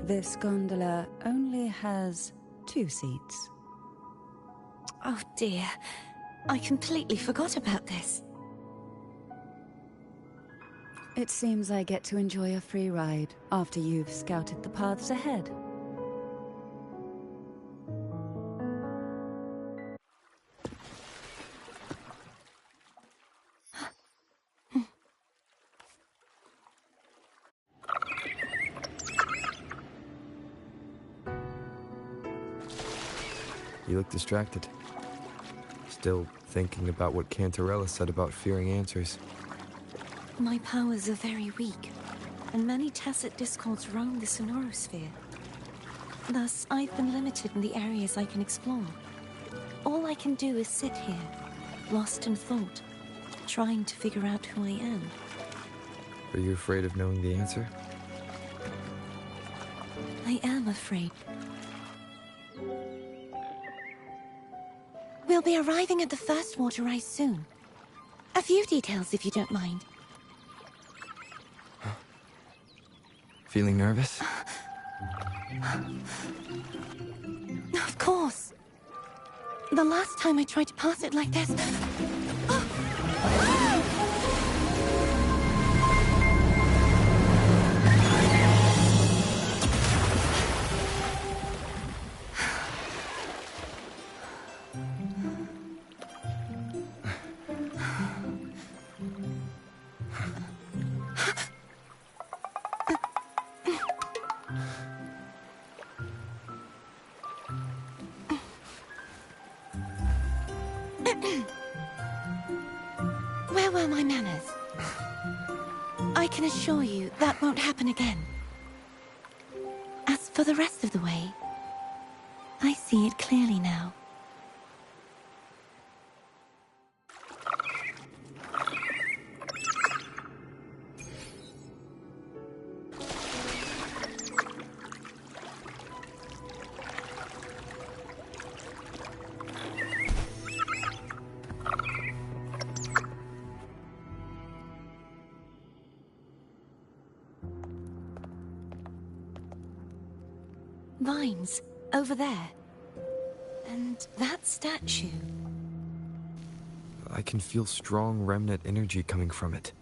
This gondola only has 2 seats. Oh dear, I completely forgot about this. It seems I get to enjoy a free ride after you've scouted the paths ahead. You look distracted. Still thinking about what Cantarella said about fearing answers. My powers are very weak, and many tacit discords roam the sonorosphere. Thus, I've been limited in the areas I can explore. All I can do is sit here, lost in thought, trying to figure out who I am. Are you afraid of knowing the answer? I am afraid. We'll be arriving at the first water rise soon. A few details, if you don't mind. Feeling nervous? Of course. The last time I tried to pass it like this... Where were my manners? I can assure you that won't happen again. As for the rest of the way, I see it clearly now. Vines, over there. And that statue. I can feel strong remnant energy coming from it.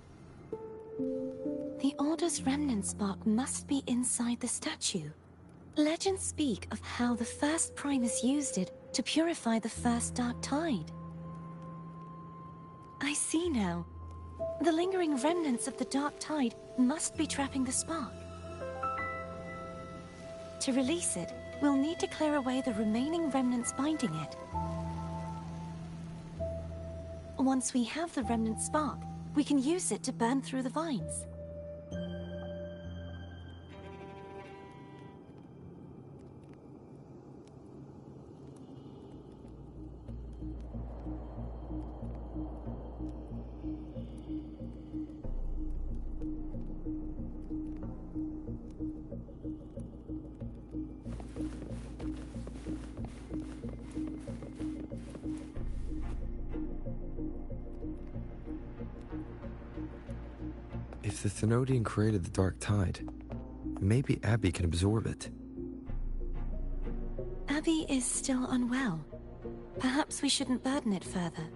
The Order's remnant spark must be inside the statue. Legends speak of how the first Primus used it to purify the first Dark Tide. I see now. The lingering remnants of the Dark Tide must be trapping the spark. To release it, we'll need to clear away the remaining remnants binding it. Once we have the remnant spark, we can use it to burn through the vines. If the Thenodian created the Dark Tide, maybe Abby can absorb it. Abby is still unwell. Perhaps we shouldn't burden it further.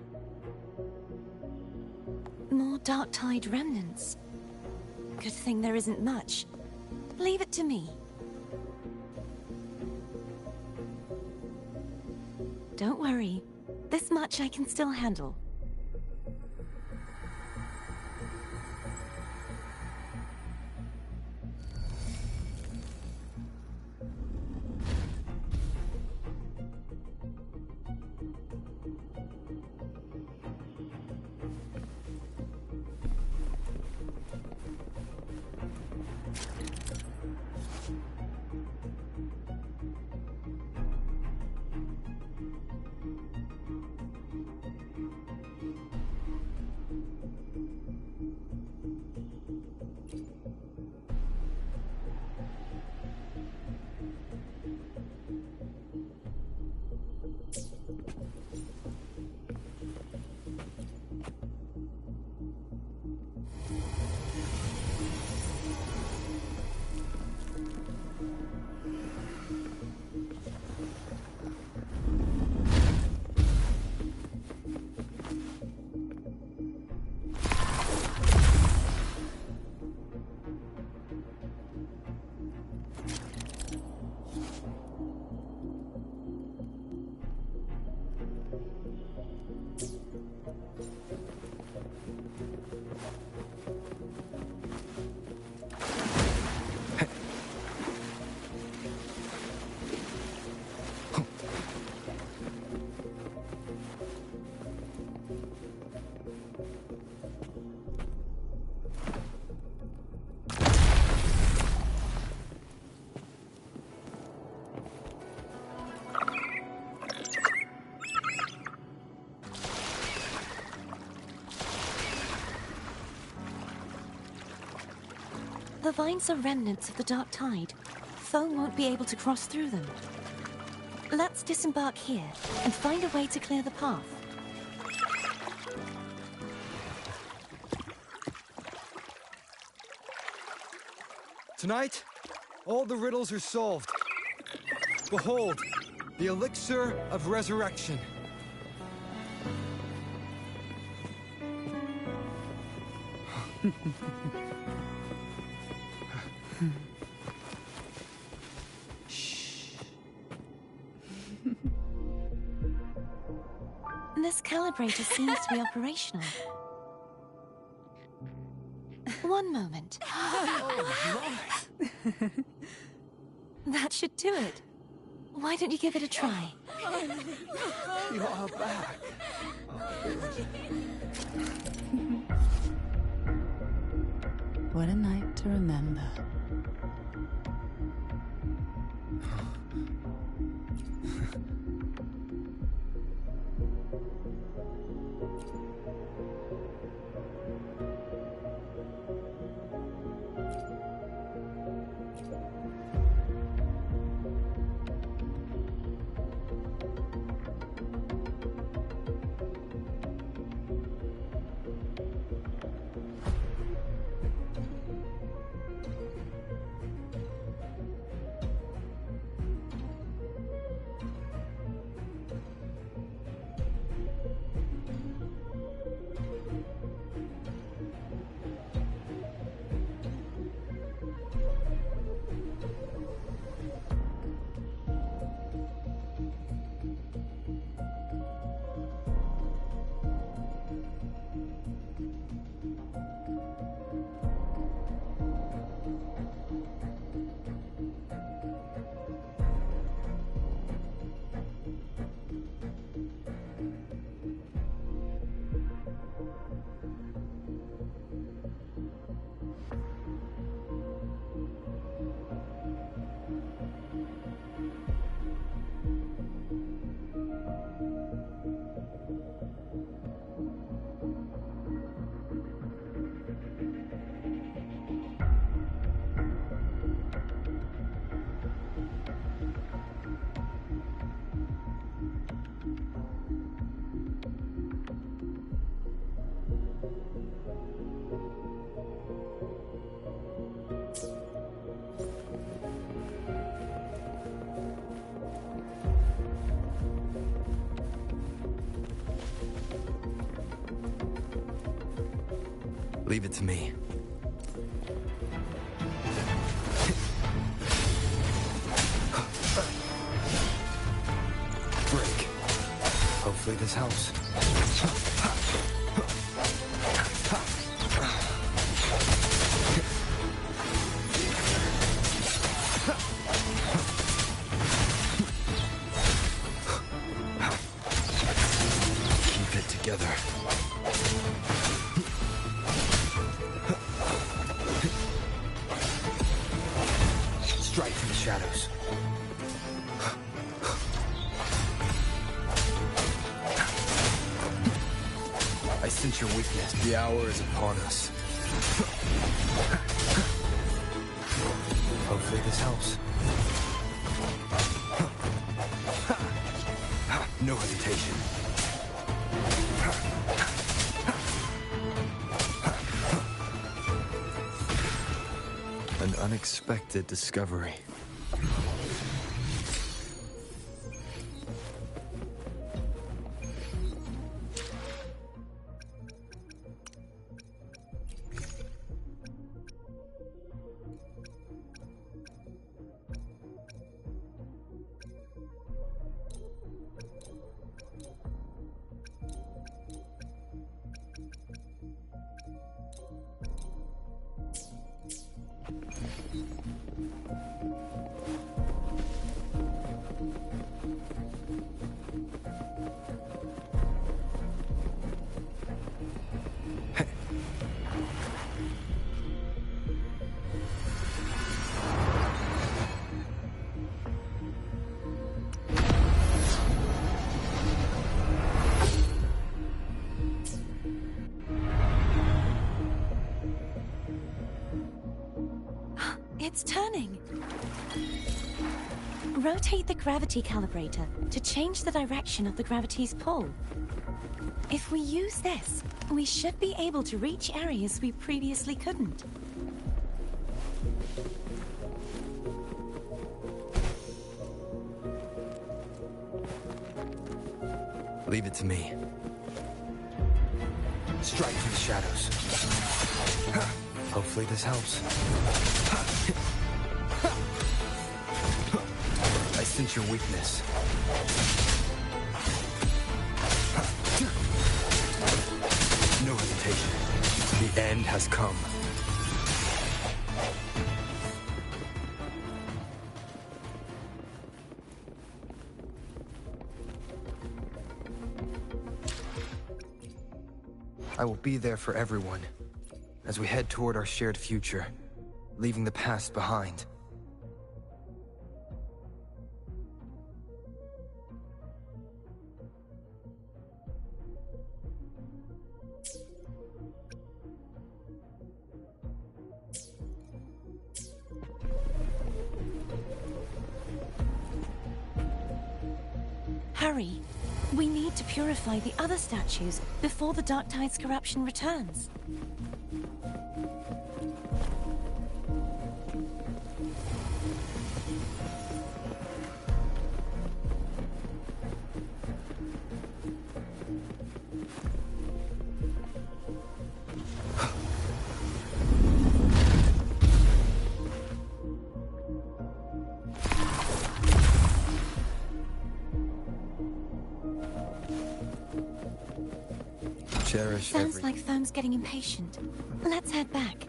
More Dark Tide remnants. Good thing there isn't much. Leave it to me. Don't worry. This much I can still handle. The vines are remnants of the dark tide. Foam won't be able to cross through them. Let's disembark here and find a way to clear the path. Tonight, all the riddles are solved. Behold, the elixir of resurrection. This calibrator seems to be operational. One moment. That should do it. Why don't you give it a try? You are back. What a night to remember. Leave it to me. Break. Hopefully this helps. Keep it together. Strike from the shadows. I sense your weakness. The hour is upon us. Hopefully this helps. No hesitation. An unexpected discovery. It's turning. Rotate the gravity calibrator to change the direction of the gravity's pull. If we use this, we should be able to reach areas we previously couldn't. Leave it to me. Strike through the shadows. Hopefully this helps. I sense your weakness. No hesitation. The end has come. I will be there for everyone, as we head toward our shared future, leaving the past behind. Hurry. We need to purify the other statues before the Dark Tide's corruption returns. Cherish Sounds like Foam's getting impatient. Let's head back.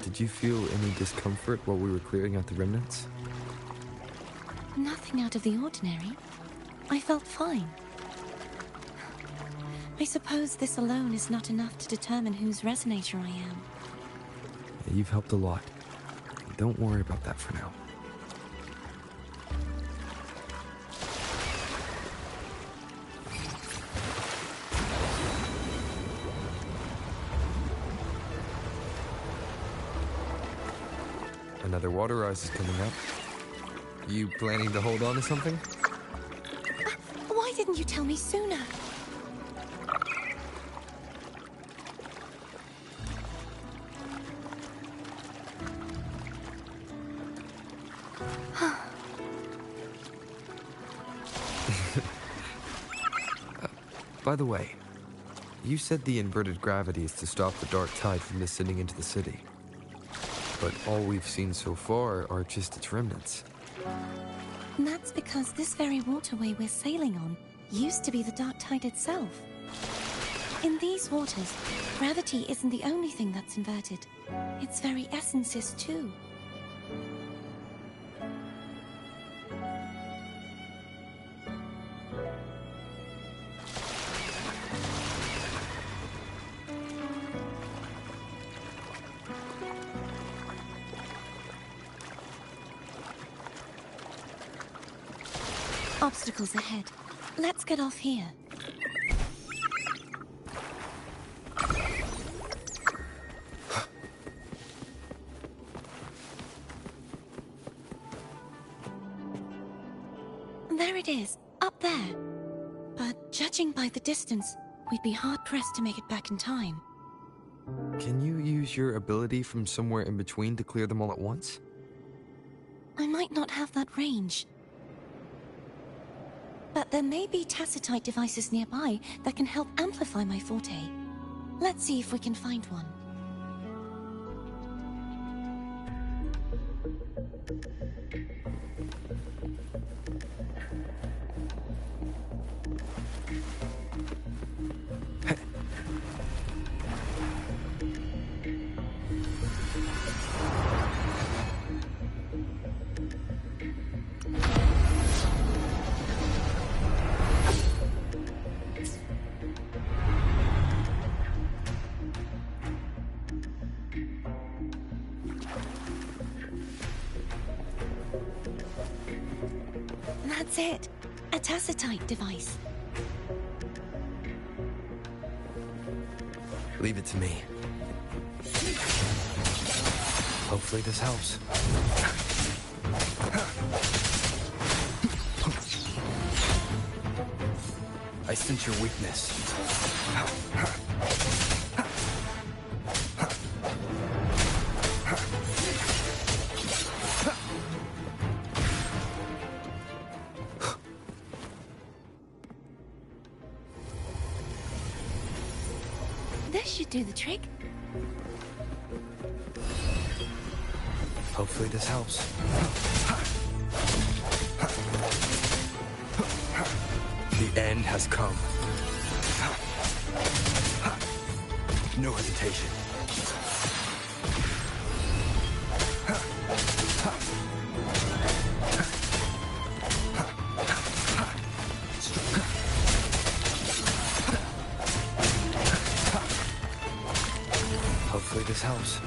Did you feel any discomfort while we were clearing out the remnants? Nothing out of the ordinary. I felt fine. I suppose this alone is not enough to determine whose resonator I am. Yeah, you've helped a lot. Don't worry about that for now. Another water rise is coming up. You planning to hold on to something? Why didn't you tell me sooner? By the way, you said the inverted gravity is to stop the dark tide from descending into the city. But all we've seen so far are just its remnants. That's because this very waterway we're sailing on used to be the dark tide itself. In these waters, gravity isn't the only thing that's inverted. Its very essence is too. Obstacles ahead. Let's get off here. it is, up there. But judging by the distance, we'd be hard-pressed to make it back in time. Can you use your ability from somewhere in between to clear them all at once? I might not have that range. But there may be tacitite devices nearby that can help amplify my forte. Let's see if we can find one. That's it. A tacitite device. Leave it to me. Hopefully this helps. I sense your weakness. This should do the trick. Hopefully this helps. The end has come. No hesitation. Hopefully this helps.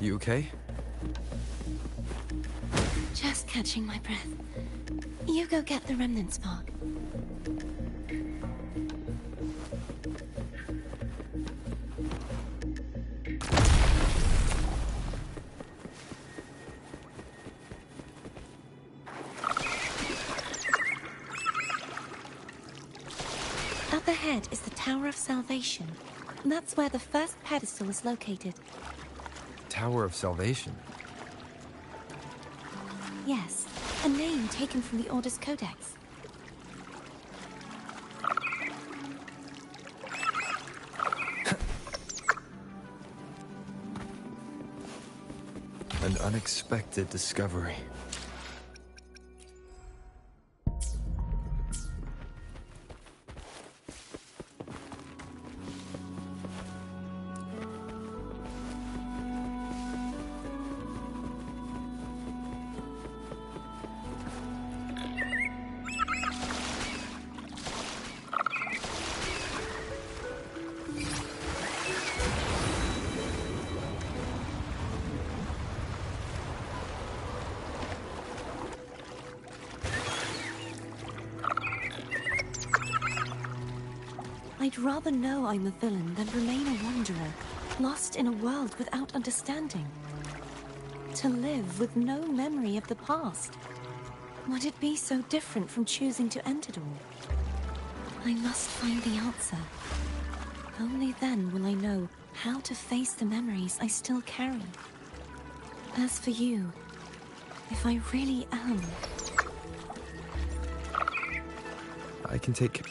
You okay? Just catching my breath. You go get the remnant spark. Up ahead is the Tower of Salvation. That's where the first pedestal is located. Tower of Salvation. Yes, a name taken from the Order's Codex. An unexpected discovery. I'd rather know I'm a villain than remain a wanderer, lost in a world without understanding. To live with no memory of the past. Would it be so different from choosing to end it all? I must find the answer. Only then will I know how to face the memories I still carry. As for you, if I really am... I can take...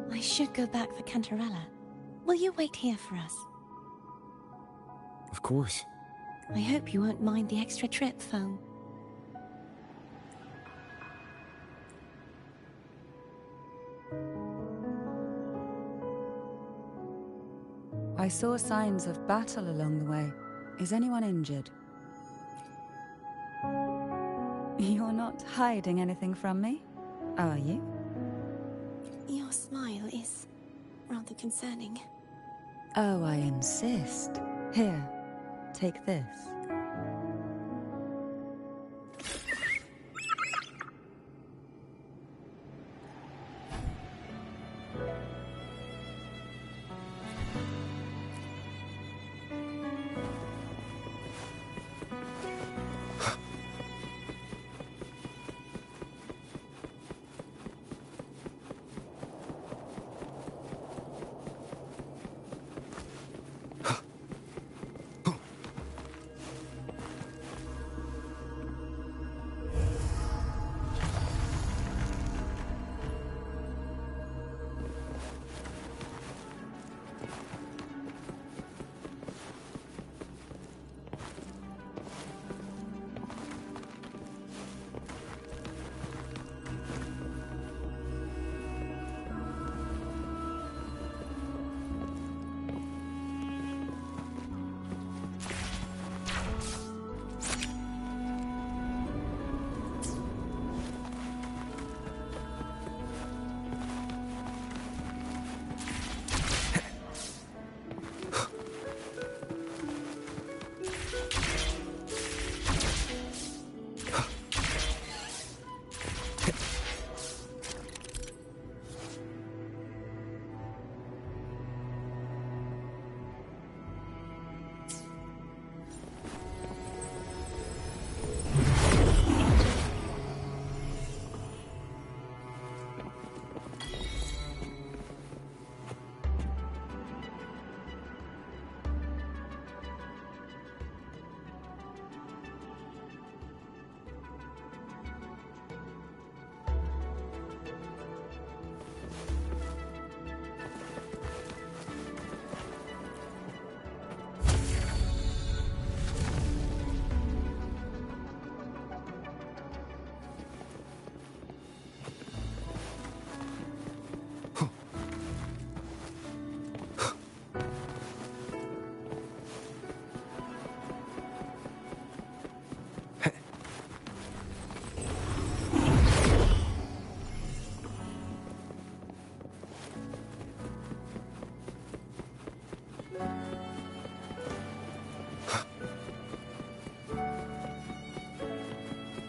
I should go back for Cantarella. Will you wait here for us? Of course. I hope you won't mind the extra trip, Foam. I saw signs of battle along the way. Is anyone injured? You're not hiding anything from me, are you? Your smile is rather concerning. Oh, I insist. Here, take this.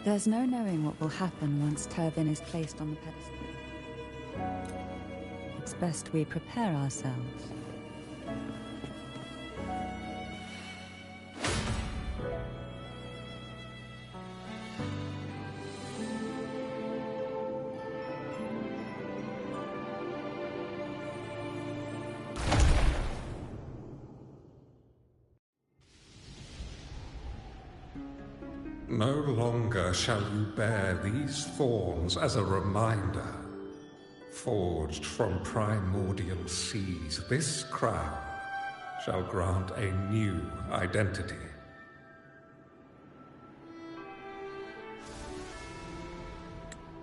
There's no knowing what will happen once Turvin is placed on the pedestal. It's best we prepare ourselves. No longer shall you bear these thorns as a reminder. Forged from primordial seas, this crown shall grant a new identity.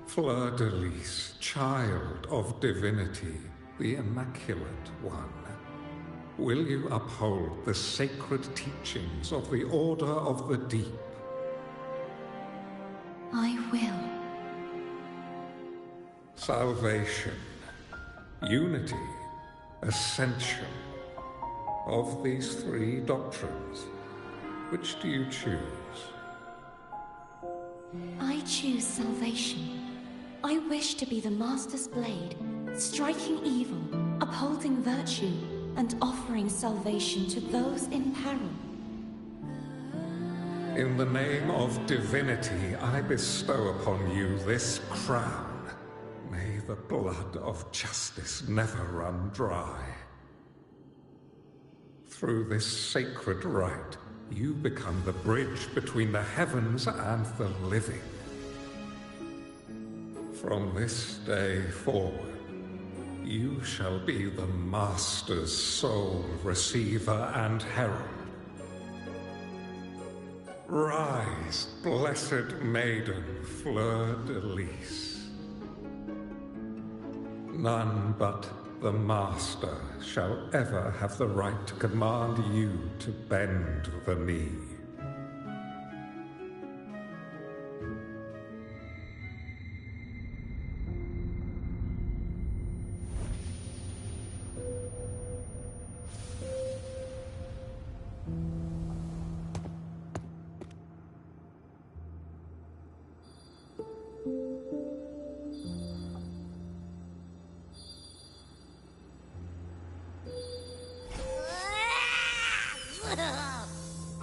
Fleur-de-Lis, child of divinity, the Immaculate One, will you uphold the sacred teachings of the Order of the Deep? I will. Salvation, unity, ascension. Of these three doctrines, which do you choose? I choose salvation. I wish to be the Master's blade, striking evil, upholding virtue, and offering salvation to those in peril. In the name of divinity, I bestow upon you this crown. May the blood of justice never run dry. Through this sacred rite, you become the bridge between the heavens and the living. From this day forward, you shall be the Master's sole receiver and herald. Rise, blessed maiden, fleur-de-lis. None but the Master shall ever have the right to command you to bend the knee.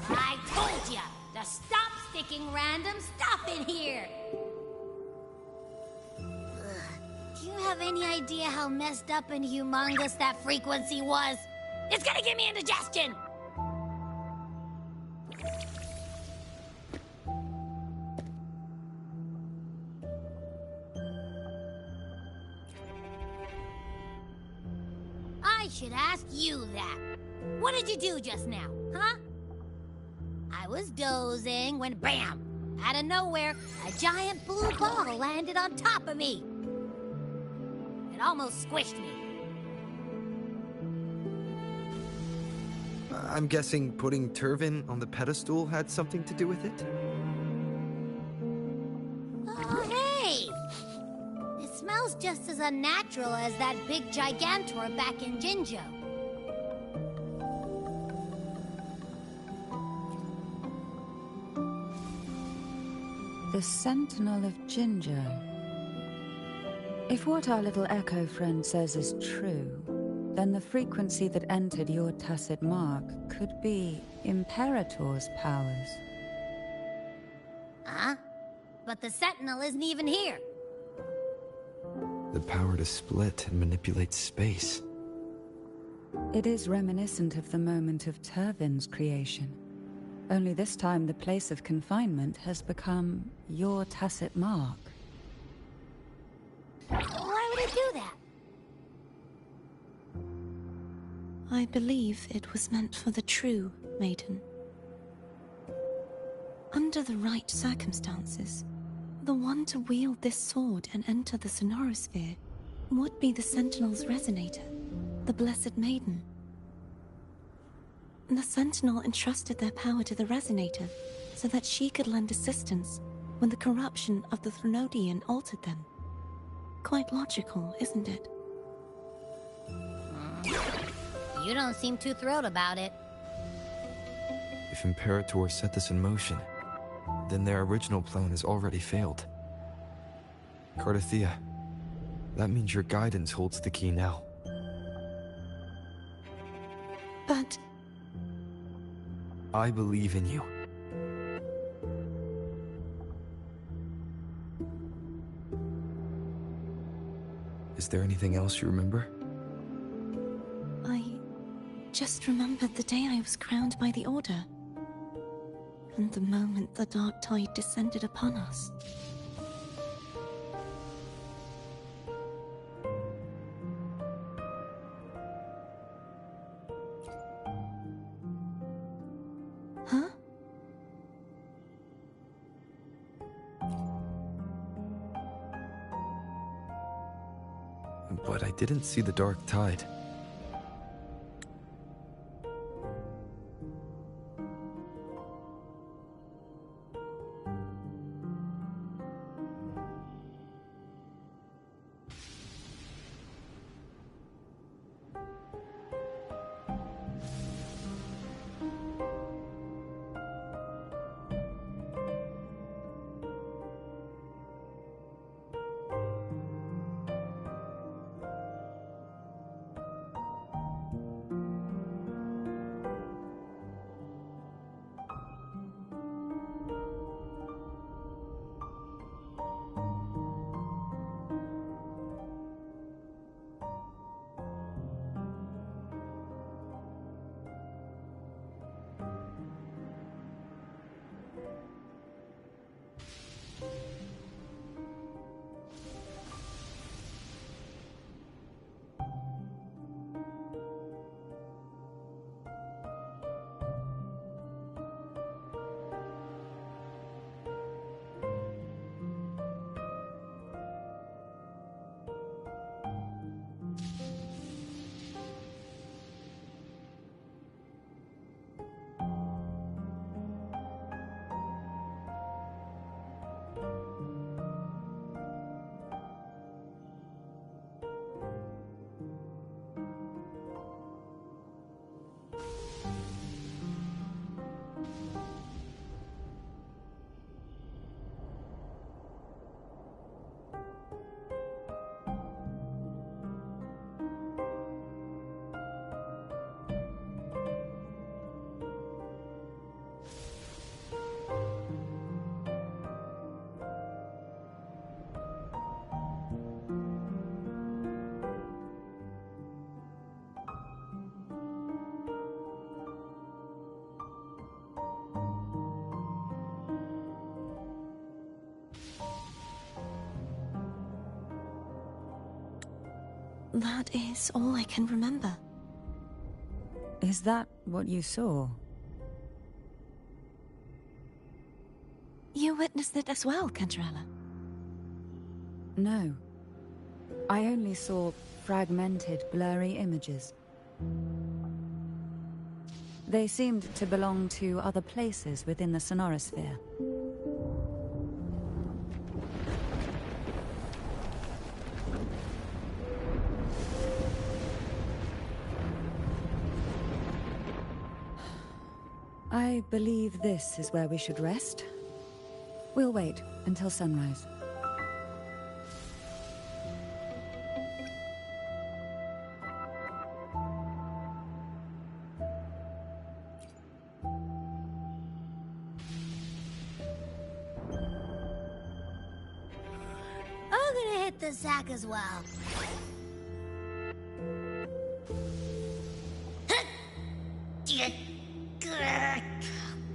I told ya to stop sticking random stuff in here! Do you have any idea how messed up and humongous that frequency was? It's gonna give me indigestion! I should ask you that. What did you do just now, huh? I was dozing when BAM! Out of nowhere, a giant blue ball landed on top of me. It almost squished me. I'm guessing putting Turvin on the pedestal had something to do with it? Oh, hey! It smells just as unnatural as that big gigantor back in Jinjo. The Sentinel of Jinjo. If what our little echo friend says is true, then the frequency that entered your tacit mark could be Imperator's powers. Huh? But the Sentinel isn't even here. The power to split and manipulate space. It is reminiscent of the moment of Turvin's creation. Only this time the place of confinement has become your tacit mark. Why would it do that? I believe it was meant for the true maiden. Under the right circumstances, the one to wield this sword and enter the sonorosphere would be the Sentinel's resonator, the Blessed Maiden. The Sentinel entrusted their power to the resonator so that she could lend assistance when the corruption of the Threnodian altered them. Quite logical, isn't it? You don't seem too thrilled about it. If Imperator set this in motion, then their original plan has already failed. Cardathea, that means your guidance holds the key now. But I believe in you. Is there anything else you remember? I just remembered the day I was crowned by the Order, and the moment the dark tide descended upon us. Huh? But I didn't see the dark tide. That is all I can remember. Is that what you saw? You witnessed it as well, Cantarella? No. I only saw fragmented, blurry images. They seemed to belong to other places within the sonorosphere. I believe this is where we should rest. We'll wait until sunrise. I'm gonna hit the sack as well.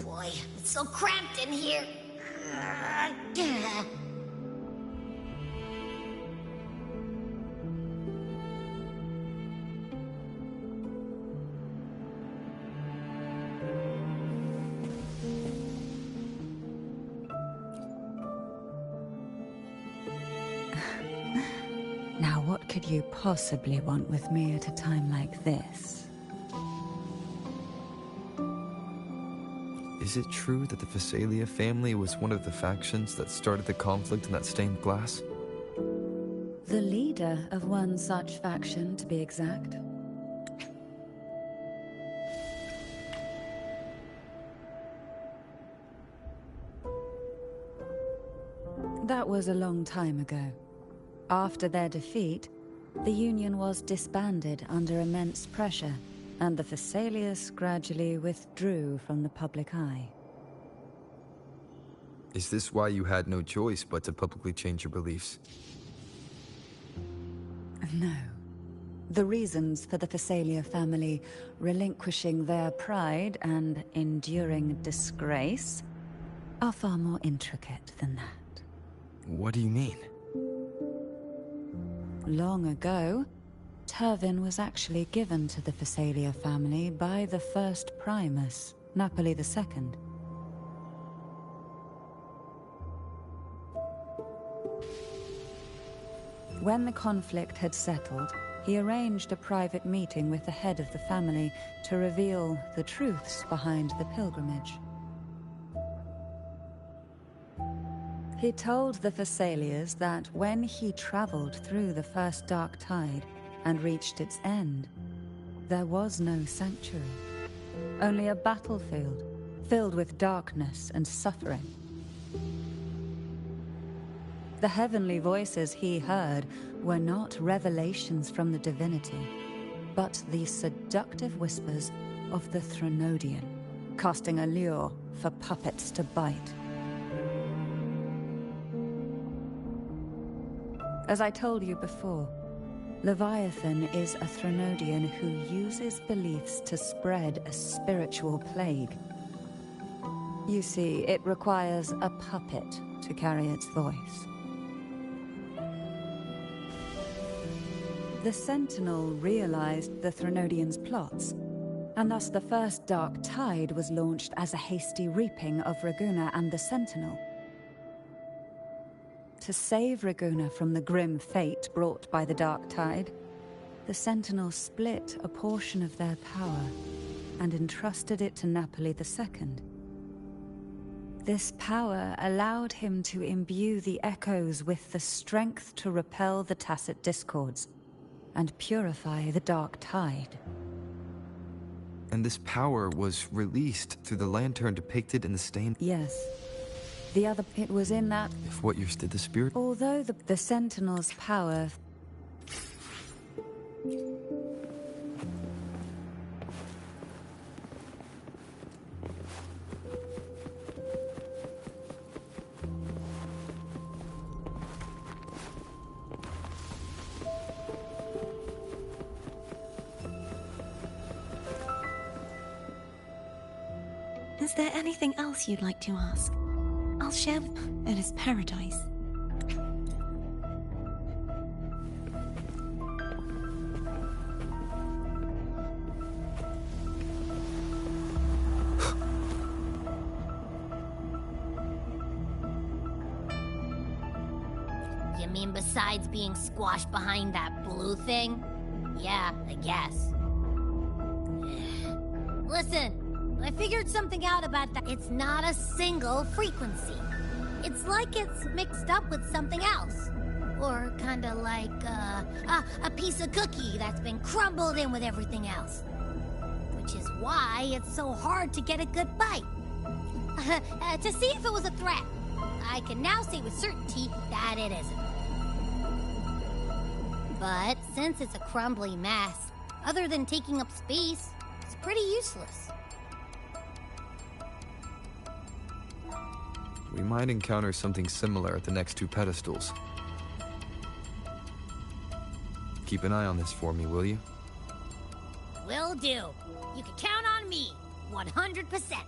Boy, it's so cramped in here. Now, what could you possibly want with me at a time like this? Is it true that the Phasalia family was one of the factions that started the conflict in that stained glass? The leader of one such faction, to be exact. That was a long time ago. After their defeat, the Union was disbanded under immense pressure, and the Phasalius gradually withdrew from the public eye. Is this why you had no choice but to publicly change your beliefs? No. The reasons for the Phasalia family relinquishing their pride and enduring disgrace are far more intricate than that. What do you mean? Long ago, Turvin was actually given to the Phasalia family by the first Primus, Napoli II. When the conflict had settled, he arranged a private meeting with the head of the family to reveal the truths behind the pilgrimage. He told the Phasalias that when he traveled through the first dark tide and reached its end, there was no sanctuary, only a battlefield filled with darkness and suffering. The heavenly voices he heard were not revelations from the divinity, but the seductive whispers of the Threnodian, casting a lure for puppets to bite. As I told you before, Leviathan is a Threnodian who uses beliefs to spread a spiritual plague. You see, it requires a puppet to carry its voice. The Sentinel realized the Threnodian's plots, and thus the first Dark Tide was launched as a hasty reaping of Raguna and the Sentinel. To save Raguna from the grim fate brought by the Dark Tide, the Sentinel split a portion of their power and entrusted it to Napoli II. This power allowed him to imbue the echoes with the strength to repel the tacit discords and purify the Dark Tide. And this power was released through the lantern depicted in the stained... Yes. It was in that... If what yours did the spirit... Although the Sentinel's power... Is there anything else you'd like to ask? I'll share. It is paradise. mean, besides being squashed behind that blue thing? Yeah, I guess. Listen, I figured something out about that. It's not a single frequency. It's like it's mixed up with something else. Or kinda like, a piece of cookie that's been crumbled in with everything else. Which is why it's so hard to get a good bite. To see if it was a threat. I can now say with certainty that it isn't. But since it's a crumbly mess, other than taking up space, it's pretty useless. We might encounter something similar at the next two pedestals. Keep an eye on this for me, will you? Will do. You can count on me, 100%.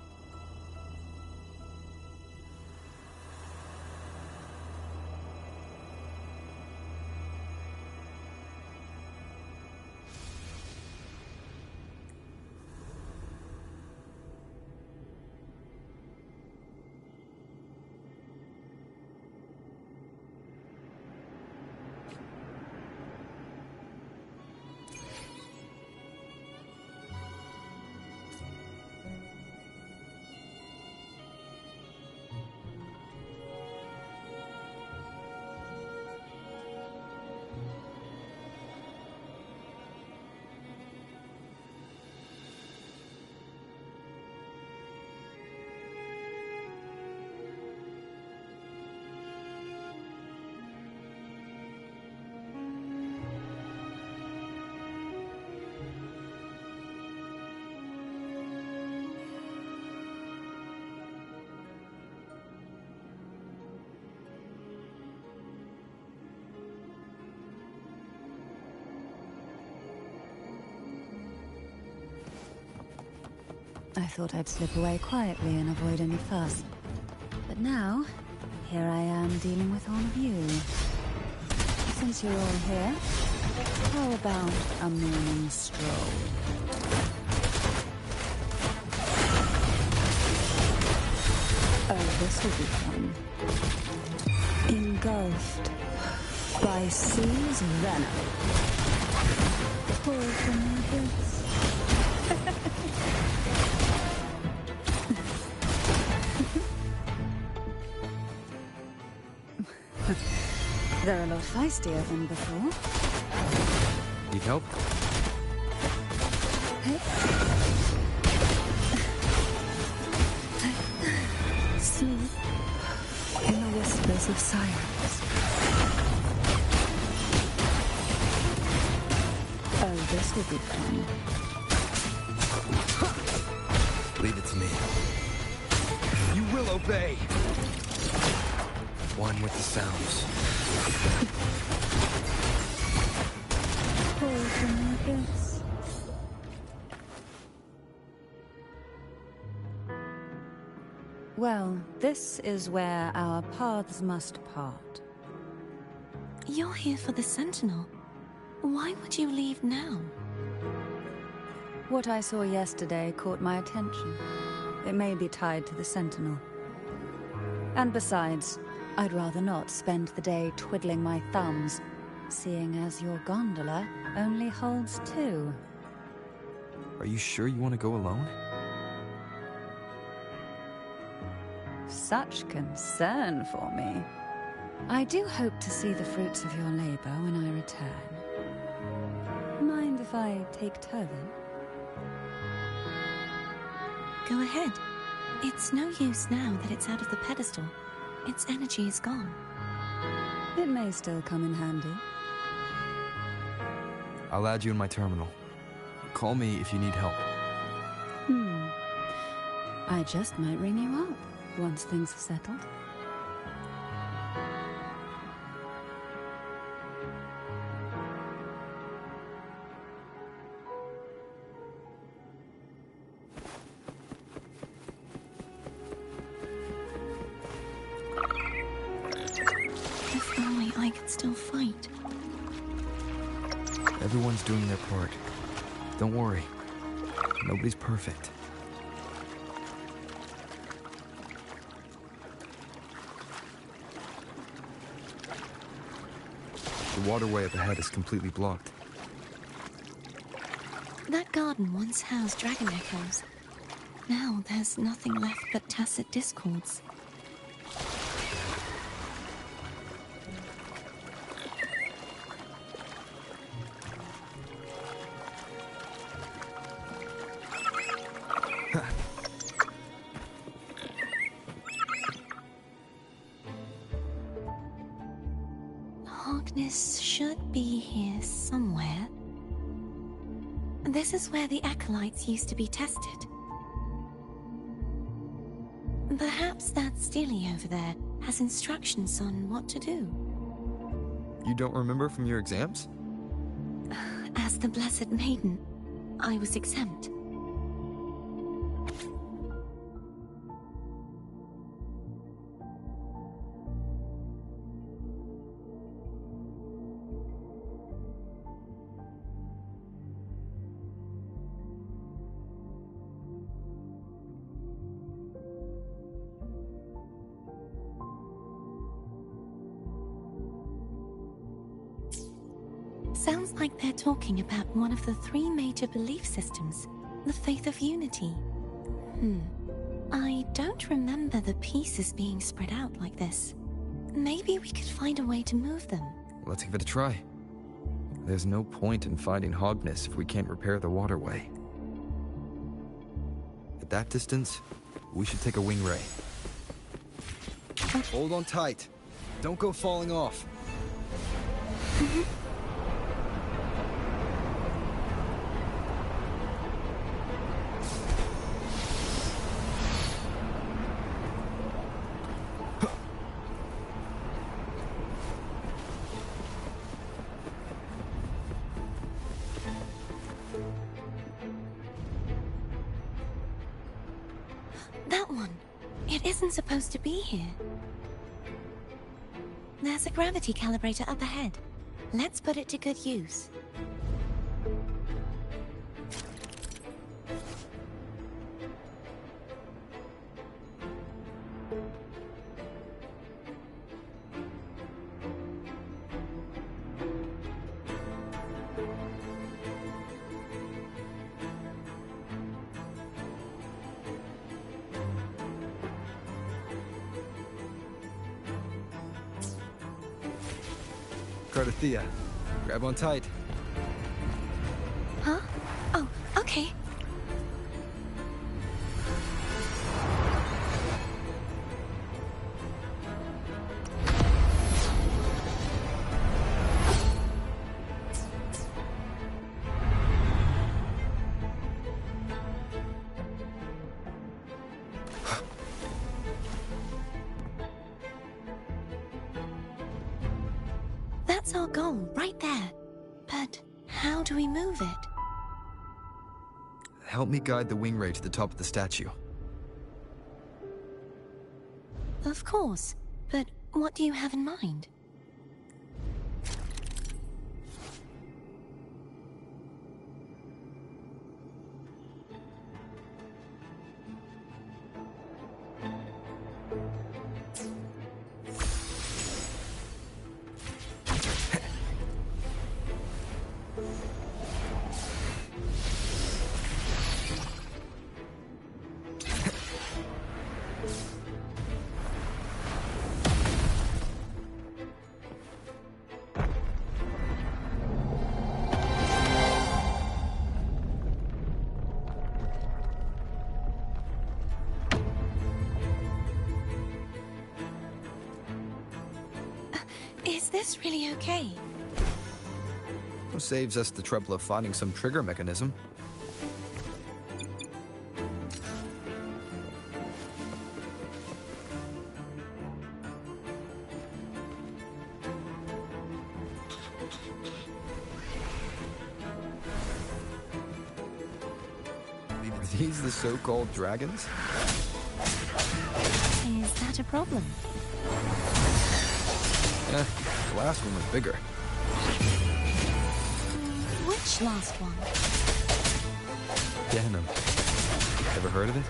I thought I'd slip away quietly and avoid any fuss. But now, here I am dealing with all of you. Since you're all here, how about a morning stroll? Oh, this will be fun. Engulfed by sea's venom. Pour from the abyss. They're a lot feistier than before. Need help? Hey. Sleep in the whispers of silence. Oh, this will be fun. Leave it to me. You will obey. One with the sounds. Pour from the abyss. Well, this is where our paths must part. You're here for the Sentinel. Why would you leave now? What I saw yesterday caught my attention. It may be tied to the Sentinel. And besides, I'd rather not spend the day twiddling my thumbs, seeing as your gondola only holds 2. Are you sure you want to go alone? Such concern for me. I do hope to see the fruits of your labor when I return. Mind if I take turban? Go ahead. It's no use now that it's out of the pedestal. Its energy is gone. It may still come in handy. I'll add you in my terminal. Call me if you need help. I just might ring you up once things are settled. If only I could still fight. Everyone's doing their part. Don't worry. Nobody's perfect. waterway up ahead is completely blocked. That garden once housed dragon echoes. Now there's nothing left but tacit discords. Hogness should be here somewhere. This is where the acolytes used to be tested. Perhaps that Steely over there has instructions on what to do. You don't remember from your exams? As the Blessed Maiden, I was exempt. Sounds like they're talking about one of the three major belief systems, the faith of unity. I don't remember the pieces being spread out like this. Maybe we could find a way to move them. Let's give it a try. There's no point in finding Hogness if we can't repair the waterway. At that distance, we should take a wing ray. Hold on tight. Don't go falling off. That one. It isn't supposed to be here. There's a gravity calibrator up ahead. Let's put it to good use. Cardothea, grab on tight. Huh? Oh, okay. That's our goal, right there. But how do we move it? Help me guide the wing ray to the top of the statue. Of course. But what do you have in mind? Is this really okay? Saves us the trouble of finding some trigger mechanism. Are these the so-called dragons? Is that a problem? The last one was bigger. Which last one? Denim. Ever heard of it?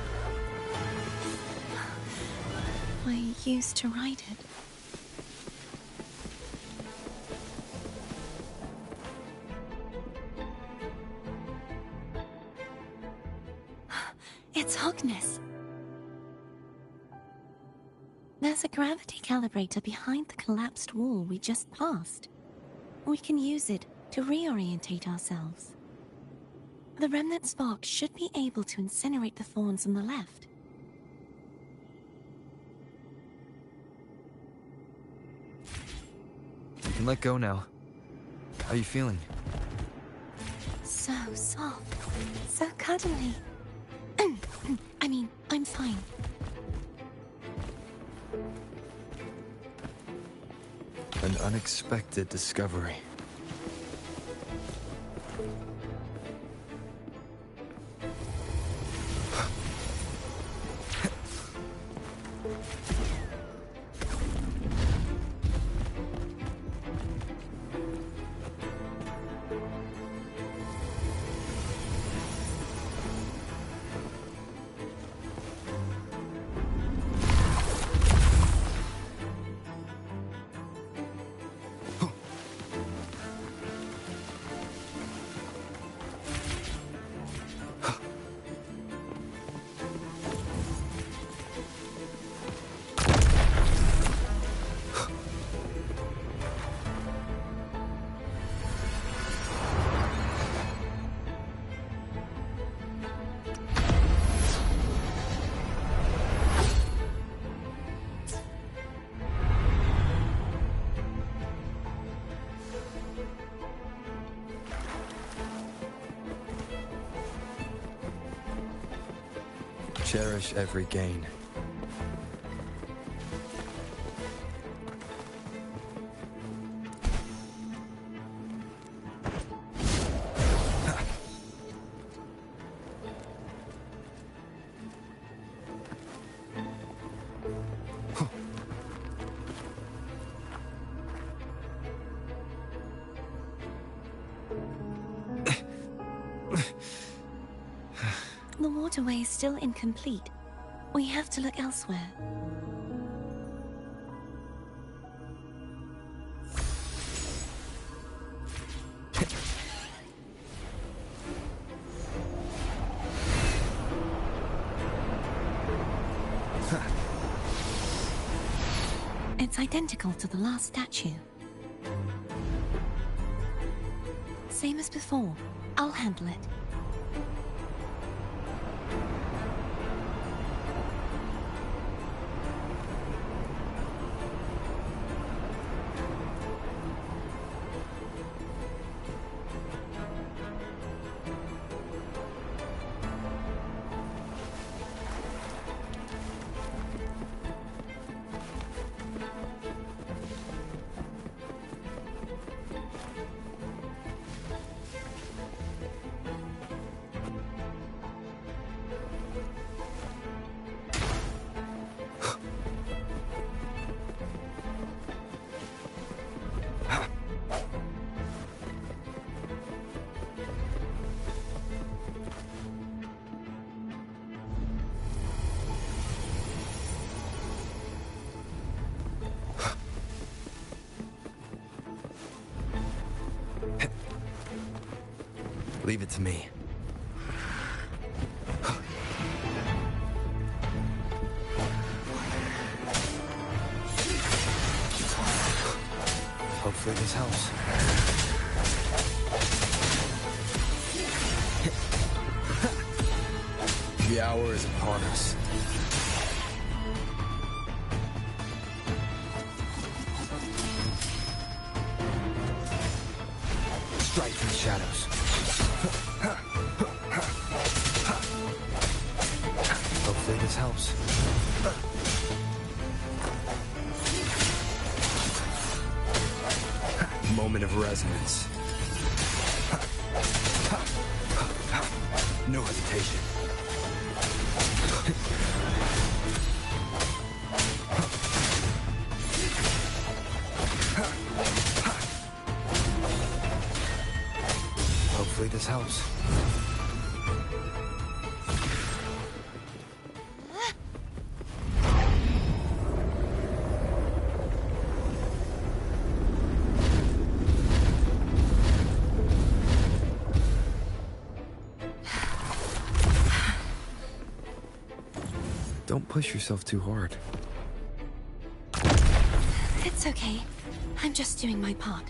I used to ride it. It's Hogness. There's a gravity calibrator behind the collapsed wall we just passed. We can use it to reorientate ourselves. The remnant spark should be able to incinerate the thorns on the left. You can let go now. How you feeling? So soft. So cuddly. I mean, I'm fine. An unexpected discovery. Cherish every gain. The waterway is still incomplete. We have to look elsewhere. It's identical to the last statue. Same as before. I'll handle it. Leave it to me. Hopefully this helps. The hour is upon us. Strike from the shadows. Hopefully this helps. Moment of resonance. No hesitation. Hopefully this helps. Don't push yourself too hard. It's okay. I'm just doing my part.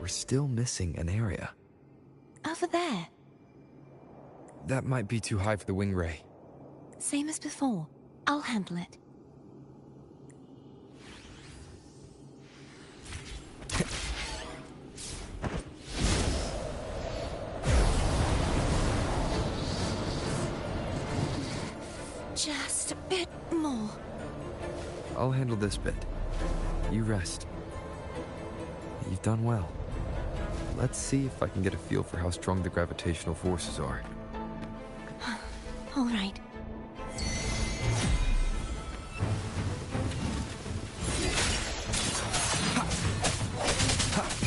We're still missing an area. Over there. That might be too high for the wing ray. Same as before. I'll handle it. Just a bit more. I'll handle this bit. You rest. You've done well. Let's see if I can get a feel for how strong the gravitational forces are. All right.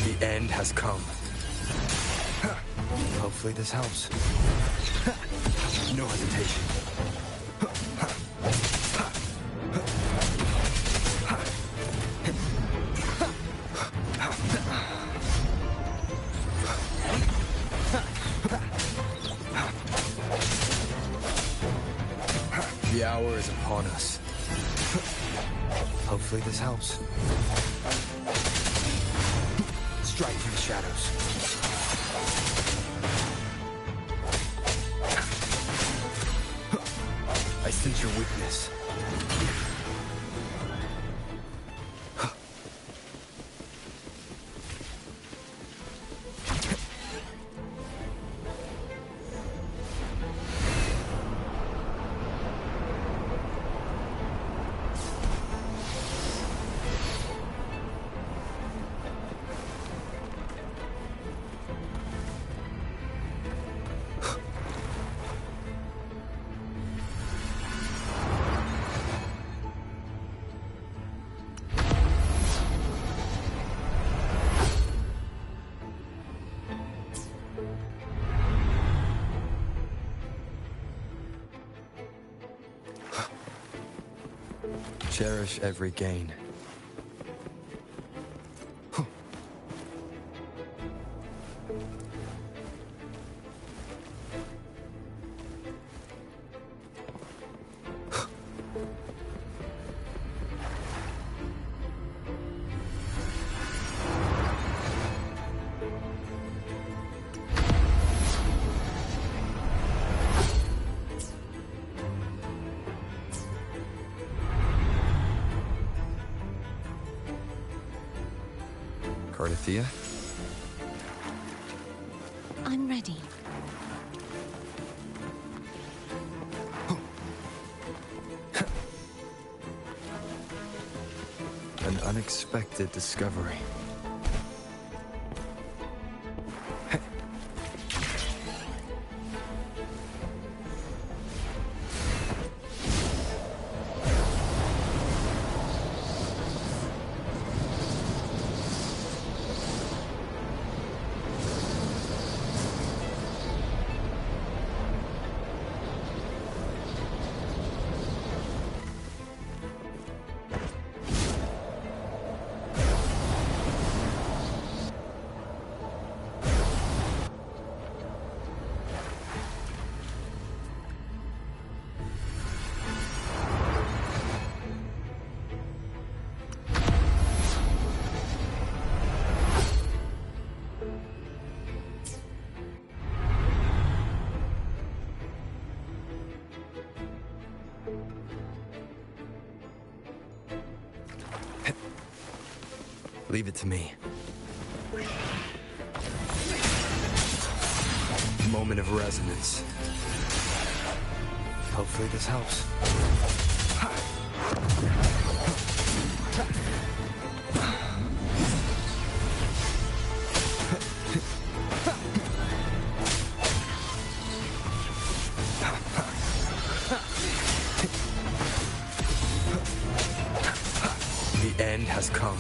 The end has come. Hopefully this helps. No hesitation. The hour is upon us. Hopefully this helps. Strike from the shadows. I sense your weakness. Cherish every gain. Cardathia? I'm ready. An unexpected discovery. Leave it to me. Moment of resonance. Hopefully this helps. The end has come.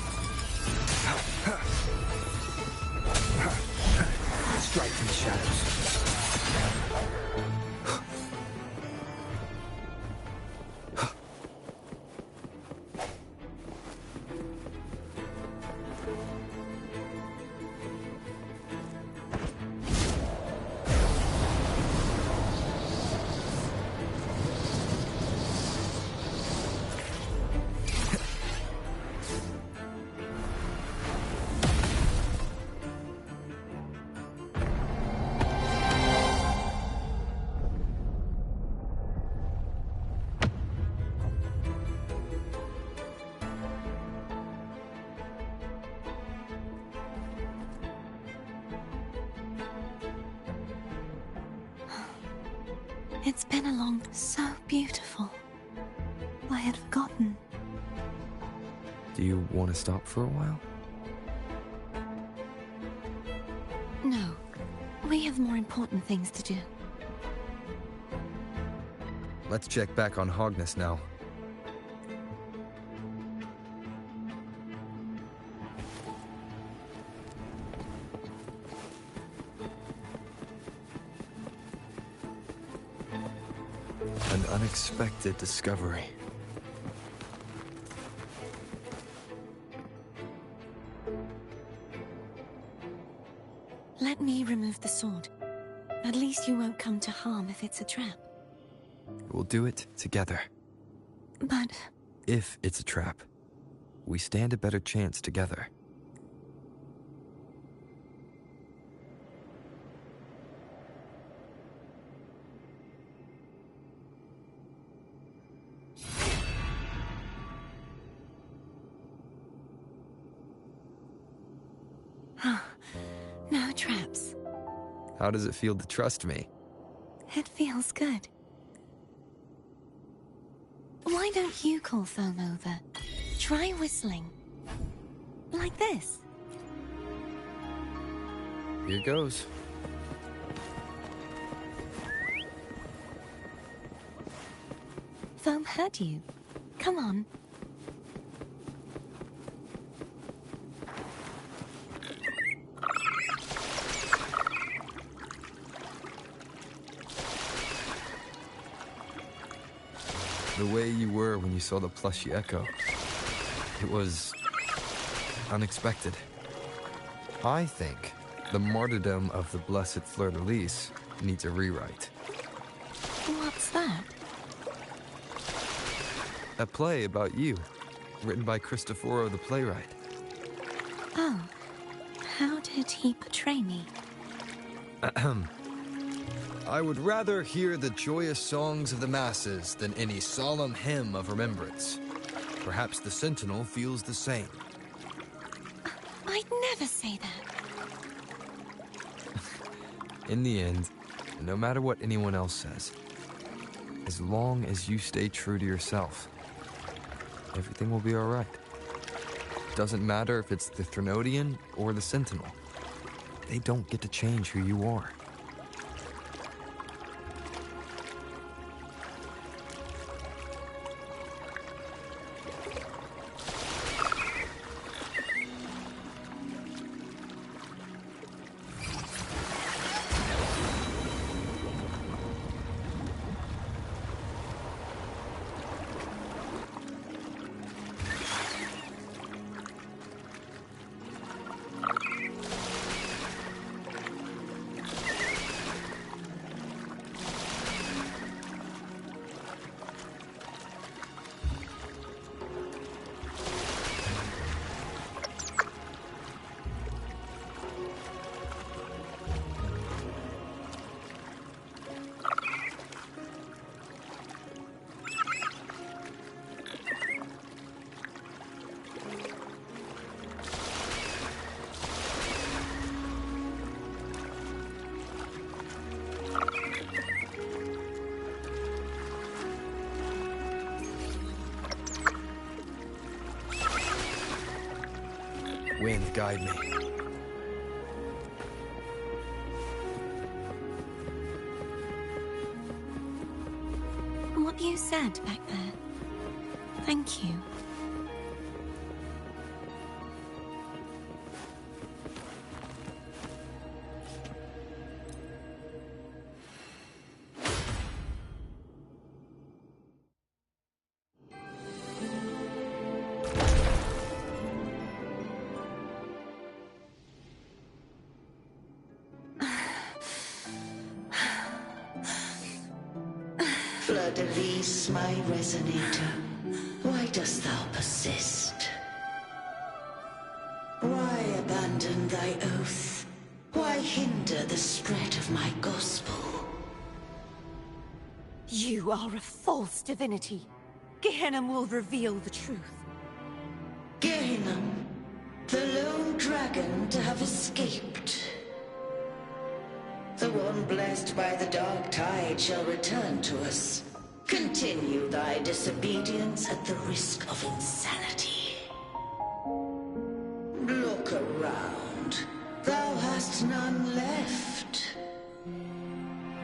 Strike from the shadows. It's been along so beautiful. I had forgotten. Do you want to stop for a while? No. We have more important things to do. Let's check back on Hogness now. An unexpected discovery. Let me remove the sword. At least you won't come to harm if it's a trap. We'll do it together. But If it's a trap, we stand a better chance together. no traps. How does it feel to trust me? It feels good. Why don't you call Foam over? Try whistling. Like this. Here goes. Foam heard you. Come on. The way you were when you saw the plushy echo. It was unexpected. I think the martyrdom of the blessed fleur-de-lis needs a rewrite. What's that? A play about you, written by Cristoforo the playwright. Oh. How did he portray me? I would rather hear the joyous songs of the masses than any solemn hymn of remembrance. Perhaps the Sentinel feels the same. I'd never say that. In the end, no matter what anyone else says, as long as you stay true to yourself, everything will be all right. Doesn't matter if it's the Threnodian or the Sentinel. They don't get to change who you are. Wind, guide me. What you said back there. Thank you. Fleur-de-Lis, my resonator, why dost thou persist? Why abandon thy oath? Why hinder the spread of my gospel? You are a false divinity. Gehenna will reveal the truth. Gehenna, the lone dragon to have escaped. The one blessed by the dark tide shall return to us. Continue thy disobedience at the risk of insanity. Look around. Thou hast none left.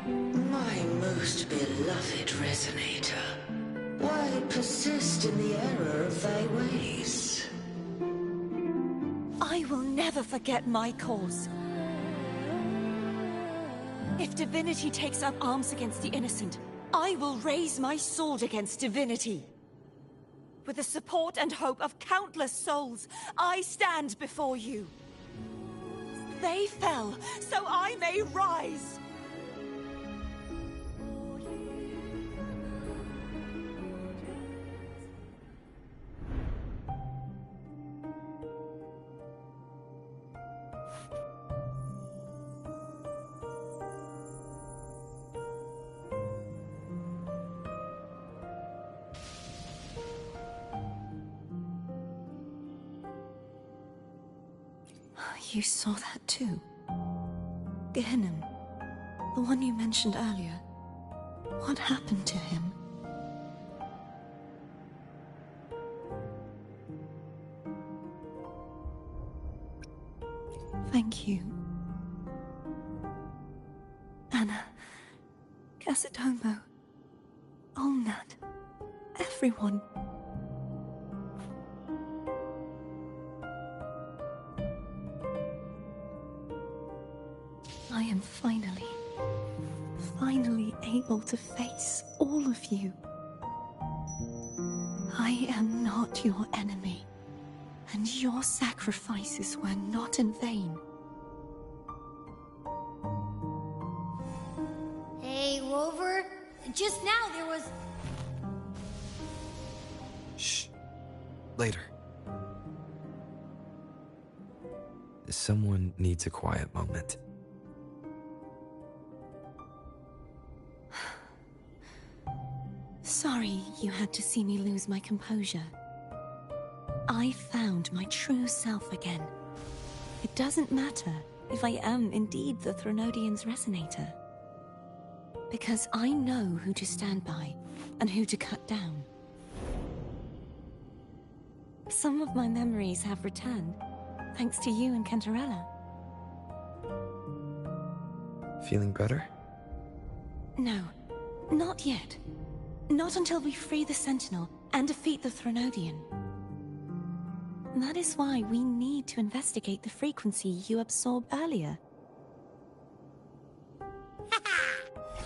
My most beloved resonator, why persist in the error of thy ways? I will never forget my cause. If divinity takes up arms against the innocent, I will raise my sword against divinity. With the support and hope of countless souls, I stand before you. They fell, so I may rise! You saw that too? Gehenna, the one you mentioned earlier. What happened to him? Thank you. Anna, Casitomo, Olnat, everyone. I am finally able to face all of you. I am not your enemy, and your sacrifices were not in vain. Hey, Rover, just now there was... Shh. Later. Someone needs a quiet moment. Sorry you had to see me lose my composure. I found my true self again. It doesn't matter if I am indeed the Threnodian's resonator. Because I know who to stand by and who to cut down. Some of my memories have returned, thanks to you and Cantarella. Feeling better? No, not yet. Not until we free the Sentinel and defeat the Threnodian. That is why we need to investigate the frequency you absorbed earlier.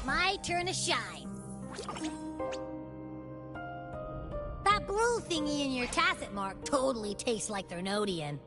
My turn to shine. That blue thingy in your tacit mark totally tastes like Threnodian.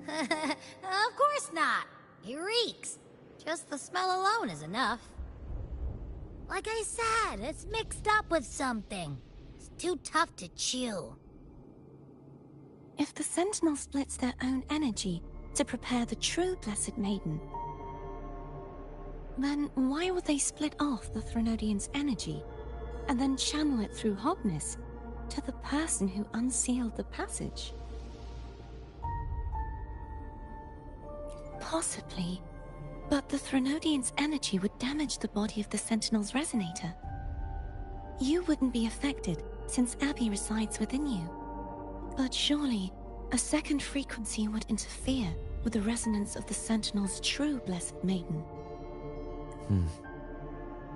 Of course not. He reeks. Just the smell alone is enough. Like I said, it's mixed up with something. It's too tough to chew. If the Sentinel splits their own energy to prepare the true Blessed Maiden, then why would they split off the Threnodian's energy and then channel it through Hogness to the person who unsealed the passage? Possibly, but the Threnodian's energy would damage the body of the Sentinel's resonator. You wouldn't be affected since Abby resides within you. But surely, a second frequency would interfere with the resonance of the Sentinel's true Blessed Maiden.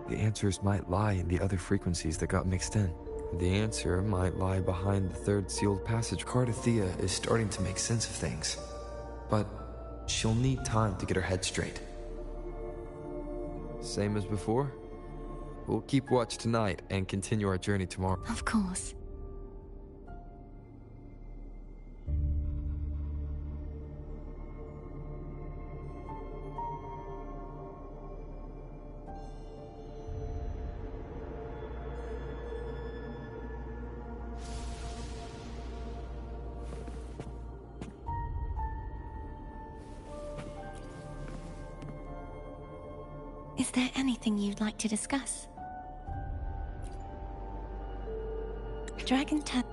The answers might lie in the other frequencies that got mixed in. The answer might lie behind the third sealed passage. Cardathea is starting to make sense of things, but she'll need time to get her head straight. Same as before? We'll keep watch tonight and continue our journey tomorrow. Of course. Is there anything you'd like to discuss? Dragon Tap.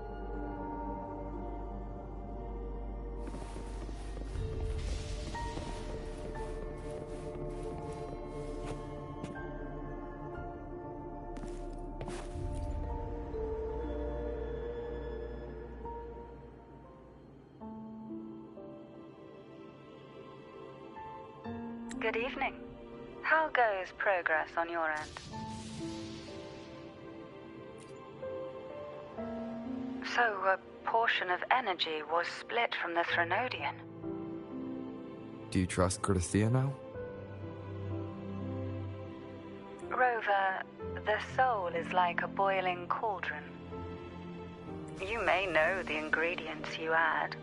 Good evening. How goes progress on your end? So, a portion of energy was split from the Threnodian. Do you trust Cardathea now? Rover, the soul is like a boiling cauldron. You may know the ingredients you add,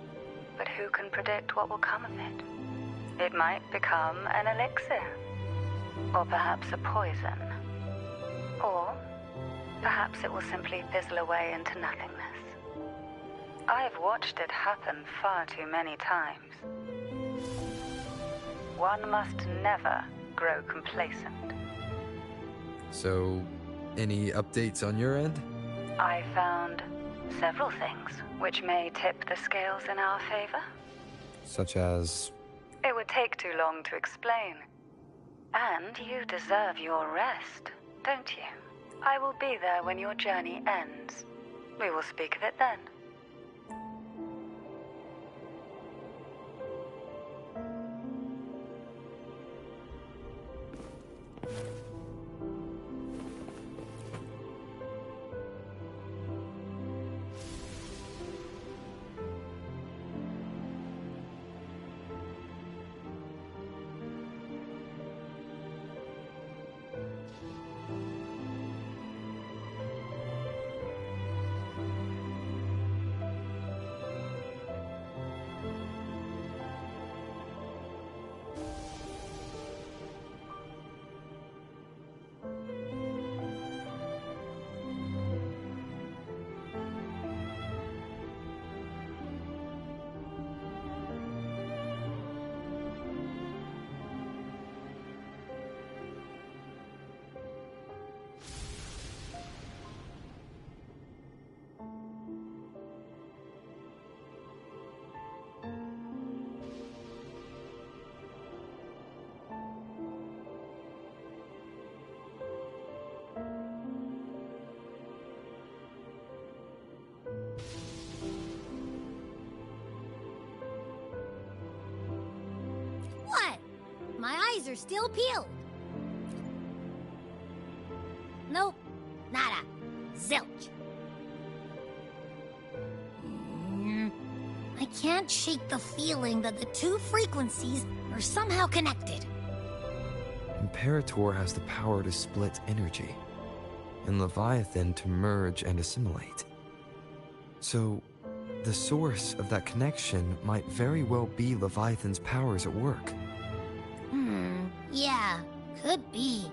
but who can predict what will come of it? It might become an elixir. Or perhaps a poison. Or perhaps it will simply fizzle away into nothingness. I've watched it happen far too many times. One must never grow complacent. So, any updates on your end? I found several things which may tip the scales in our favor. Such as... It would take too long to explain. And you deserve your rest, don't you? I will be there when your journey ends. We will speak of it then. What? My eyes are still peeled. Nope. Nada. Zilch. I can't shake the feeling that the two frequencies are somehow connected. Imperator has the power to split energy, and Leviathan to merge and assimilate. So, The source of that connection might very well be Leviathan's powers at work. Yeah, could be.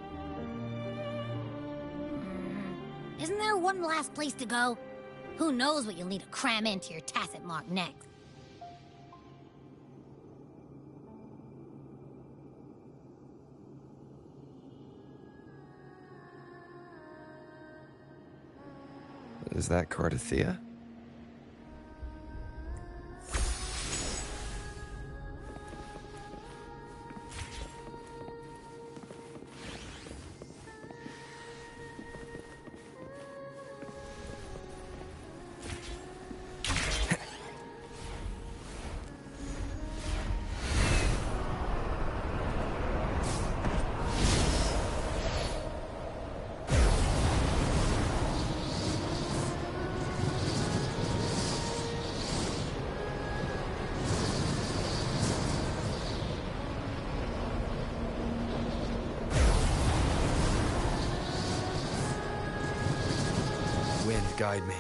Isn't there one last place to go? Who knows what you'll need to cram into your tacit mark next? Is that Cardathea? Wind, guide me.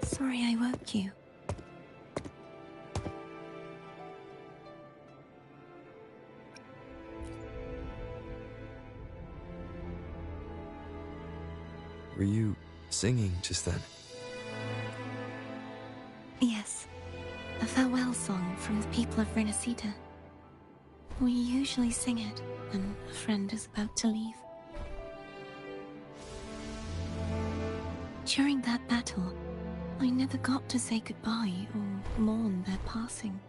Sorry I woke you. Were you singing just then? Yes, a farewell song from the people of Renacita. We usually sing it when a friend is about to leave. During that battle, I never got to say goodbye or mourn their passing.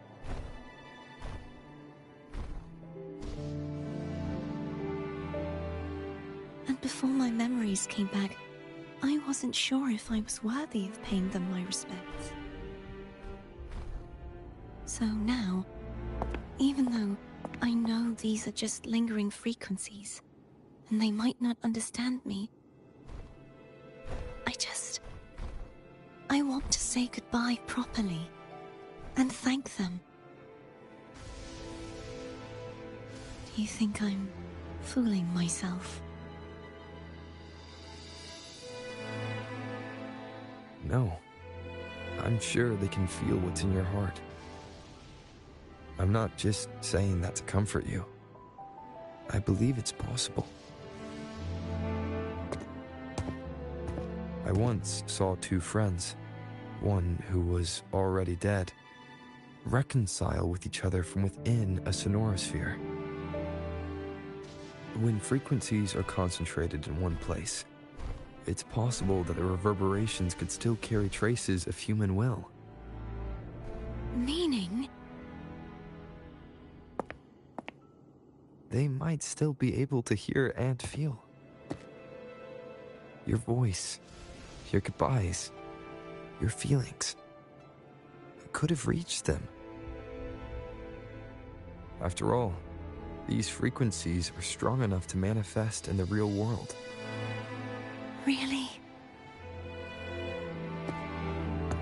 And before my memories came back, I wasn't sure if I was worthy of paying them my respects. So now, even though I know these are just lingering frequencies, and they might not understand me, I want to say goodbye properly, and thank them. Do you think I'm fooling myself? No. I'm sure they can feel what's in your heart. I'm not just saying that to comfort you. I believe it's possible. I once saw two friends, one who was already dead, reconcile with each other from within a sonorosphere. When frequencies are concentrated in one place, it's possible that the reverberations could still carry traces of human will. Meaning? They might still be able to hear and feel. Your voice, your goodbyes, your feelings could have reached them. After all, these frequencies are strong enough to manifest in the real world. Really?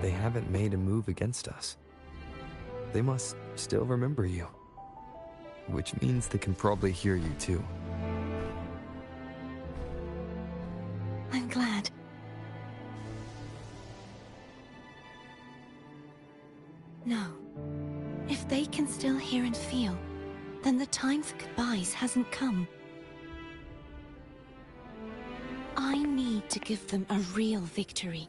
They haven't made a move against us. They must still remember you, which means they can probably hear you too. I'm glad. No. If they can still hear and feel, then the time for goodbyes hasn't come. I need to give them a real victory.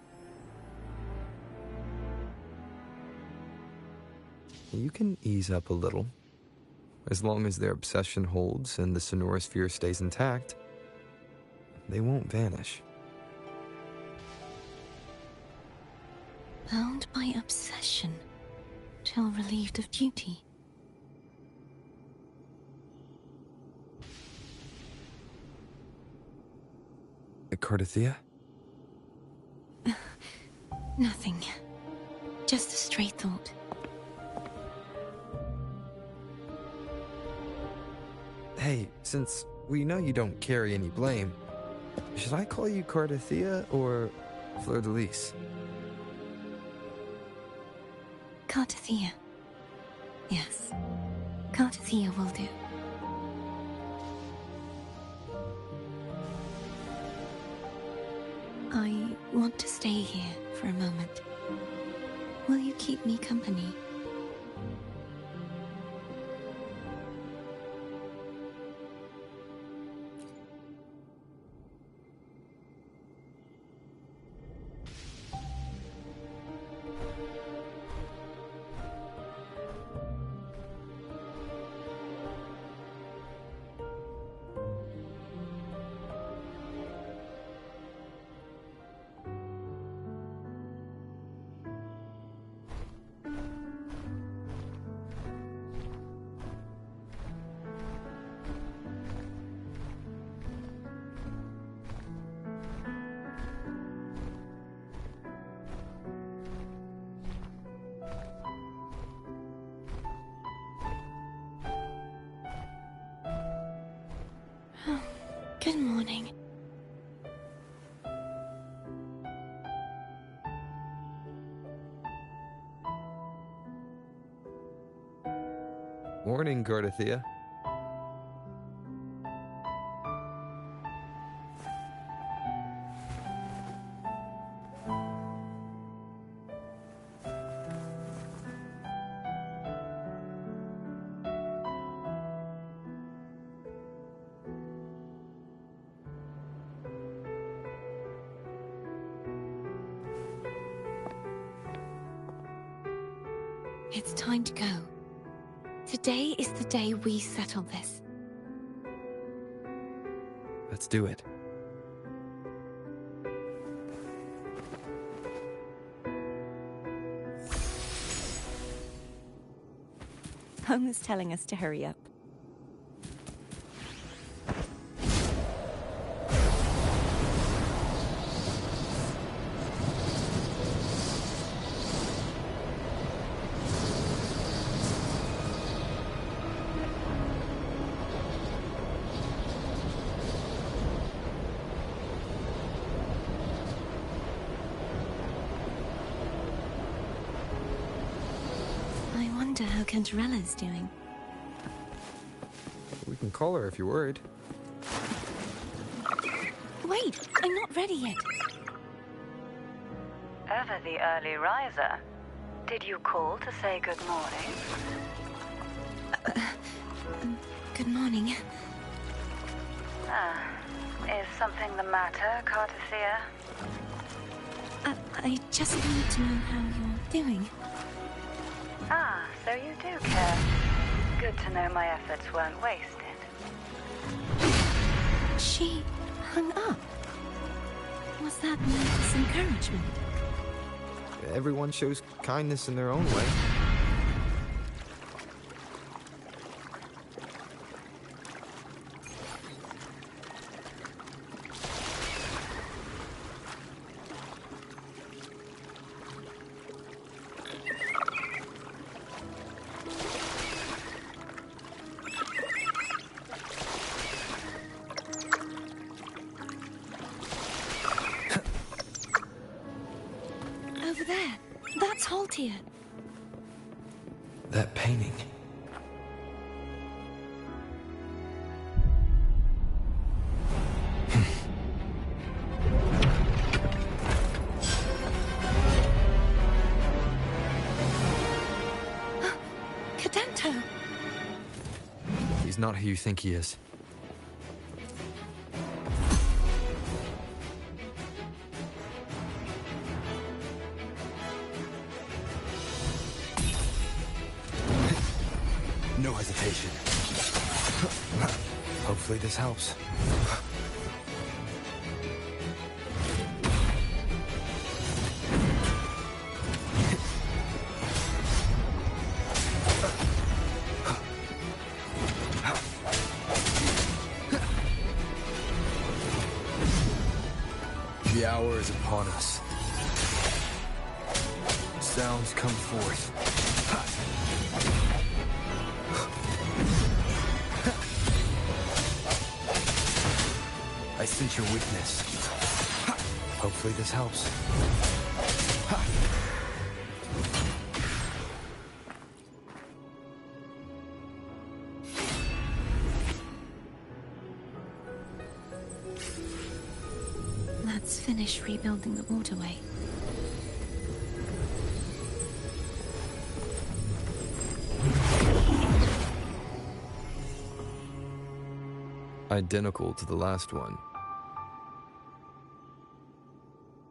You can ease up a little. As long as their obsession holds and the sonorosphere stays intact, they won't vanish. Bound by obsession, till relieved of duty. Cardothea? Nothing. Just a stray thought. Hey, since we know you don't carry any blame, should I call you Cardothea or Fleur de Lis? Cardothea. Yes. Cardothea will do. I want to stay here for a moment. Will you keep me company? Good morning. Morning, Cardothea. It's time to go. Today is the day we settle this. Let's do it. Home is telling us to hurry up. How Cantarella's doing. We can call her if you're worried. Wait, I'm not ready yet. Ever the early riser. Did you call to say good morning? Good morning. Is something the matter, Cardothea? I just wanted to know how you're doing. So you do care. Good to know my efforts weren't wasted. She hung up. Was that nervous encouragement? Everyone shows kindness in their own way. Over there. That's Haltia. That painting. Cadento. He's not who you think he is. No hesitation. Hopefully this helps. hour is upon us. Sounds come forth. I sense your weakness. Hopefully this helps. Let's finish rebuilding the waterway. Identical to the last one.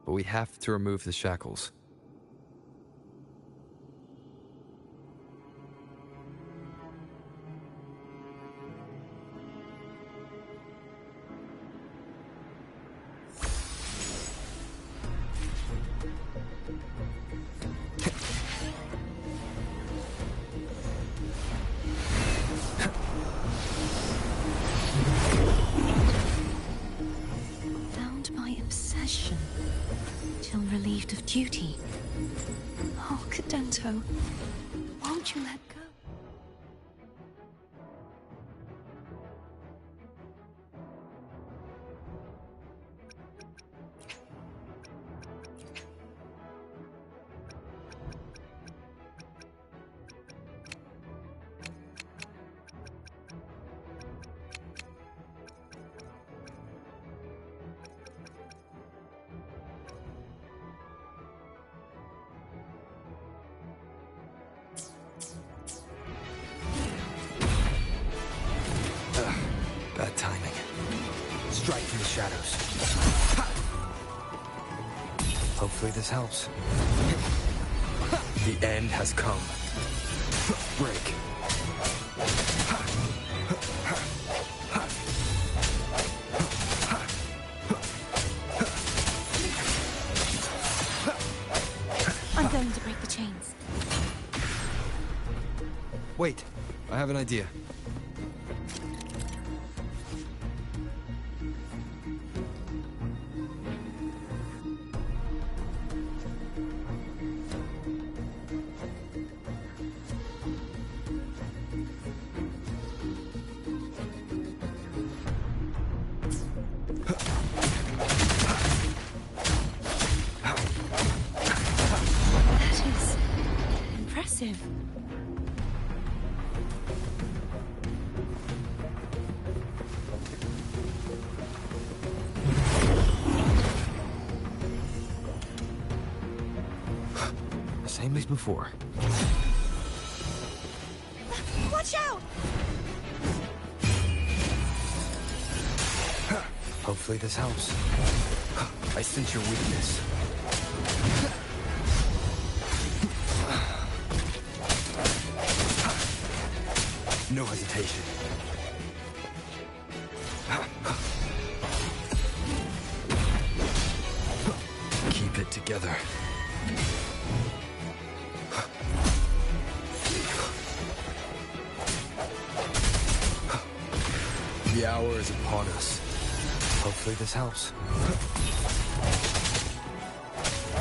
But we have to remove the shackles. Bound by obsession, till relieved of duty. Oh, Cadento, won't you let go? Bad timing. Strike from the shadows. Hopefully this helps. The end has come. Break. I'm going to break the chains. Wait, I have an idea. That is impressive. Same as before. Watch out! Hopefully this helps. I sense your weakness. No hesitation. Keep it together. The hour is upon us. Hopefully this helps.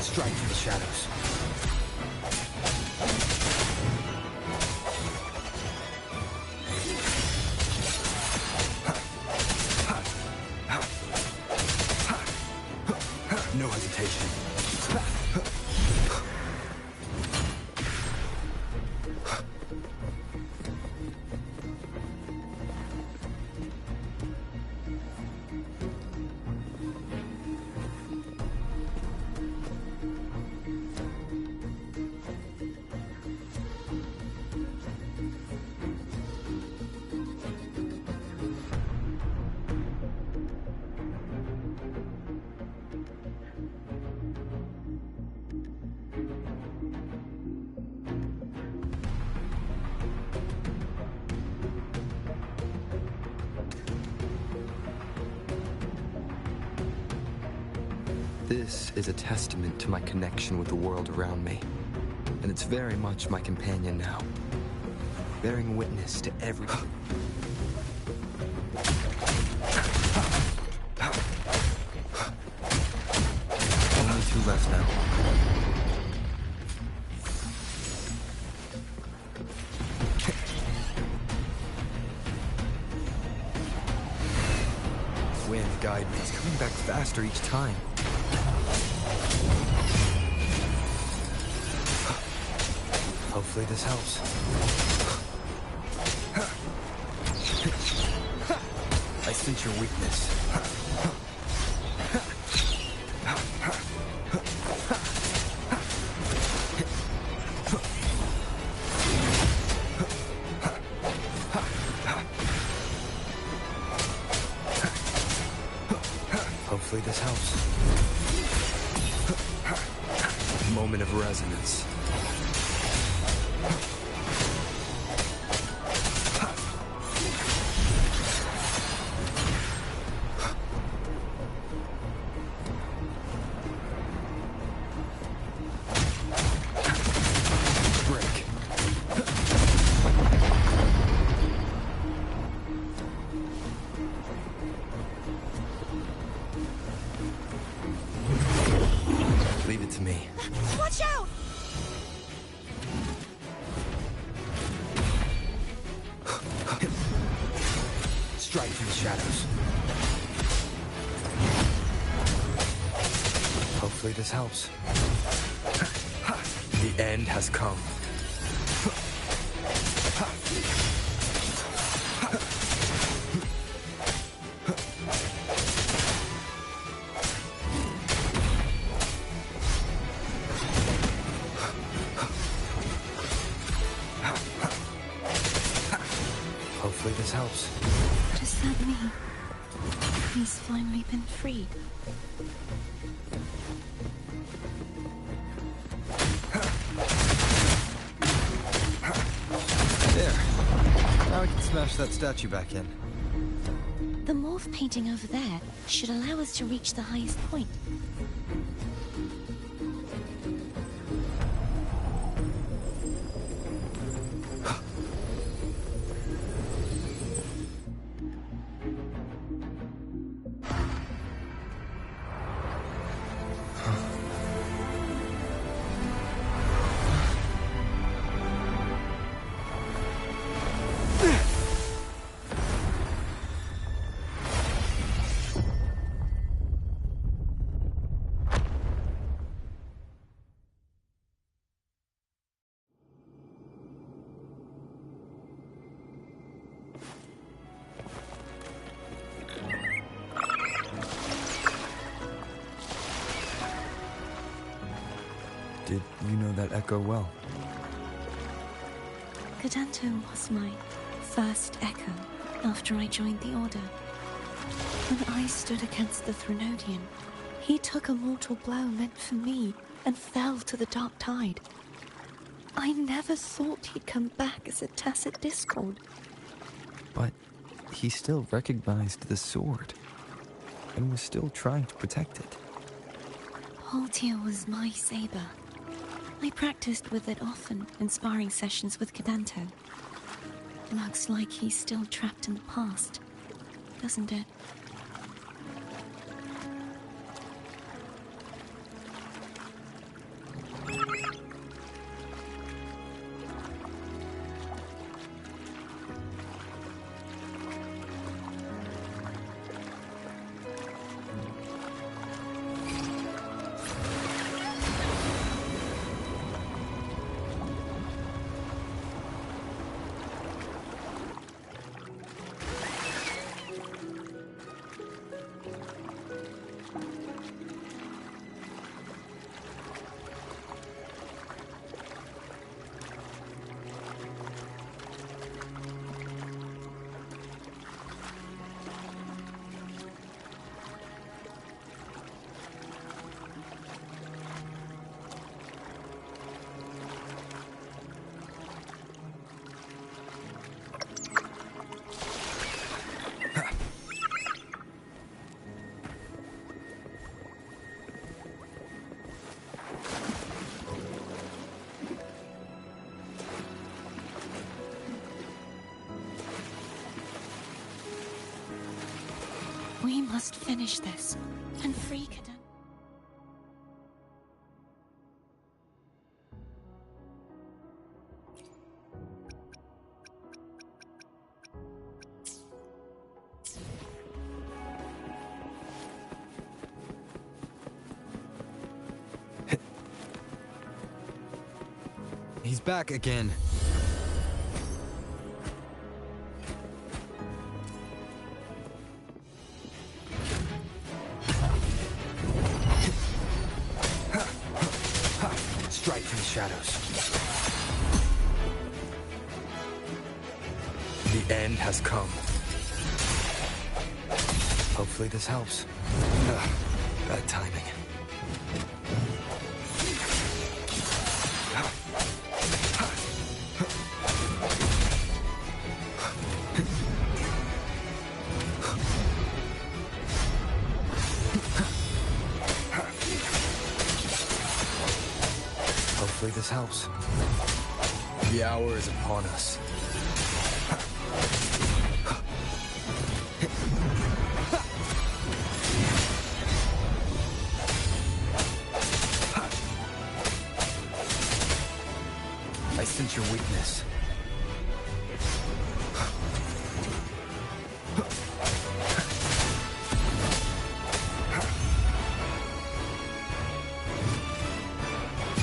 Strike from the shadows. No hesitation. This is a testament to my connection with the world around me, and it's very much my companion now, bearing witness to everything. left now. Wind, guide me. It's coming back faster each time. Hopefully this helps. I sense your weakness. Hopefully this helps. Moment of resonance. Leave it to me. Watch out! Strike through the shadows. Hopefully this helps. The end has come. Hopefully this helps. What does that mean? He's finally been freed. There. Now we can smash that statue back in. The morph painting over there should allow us to reach the highest point. Did you know that echo well? Cadanto was my first echo after I joined the Order. When I stood against the Threnodian, he took a mortal blow meant for me and fell to the dark tide. I never thought he'd come back as a tacit discord. But he still recognized the sword and was still trying to protect it. Haltia was my saber. I practiced with it often in sparring sessions with Cadanto. Looks like he's still trapped in the past, doesn't it? We must finish this and free Cadanto. He's back again. Strike from the shadows. The end has come. Hopefully this helps. Bad timing. Hopefully this helps. The hour is upon us. I sense your weakness.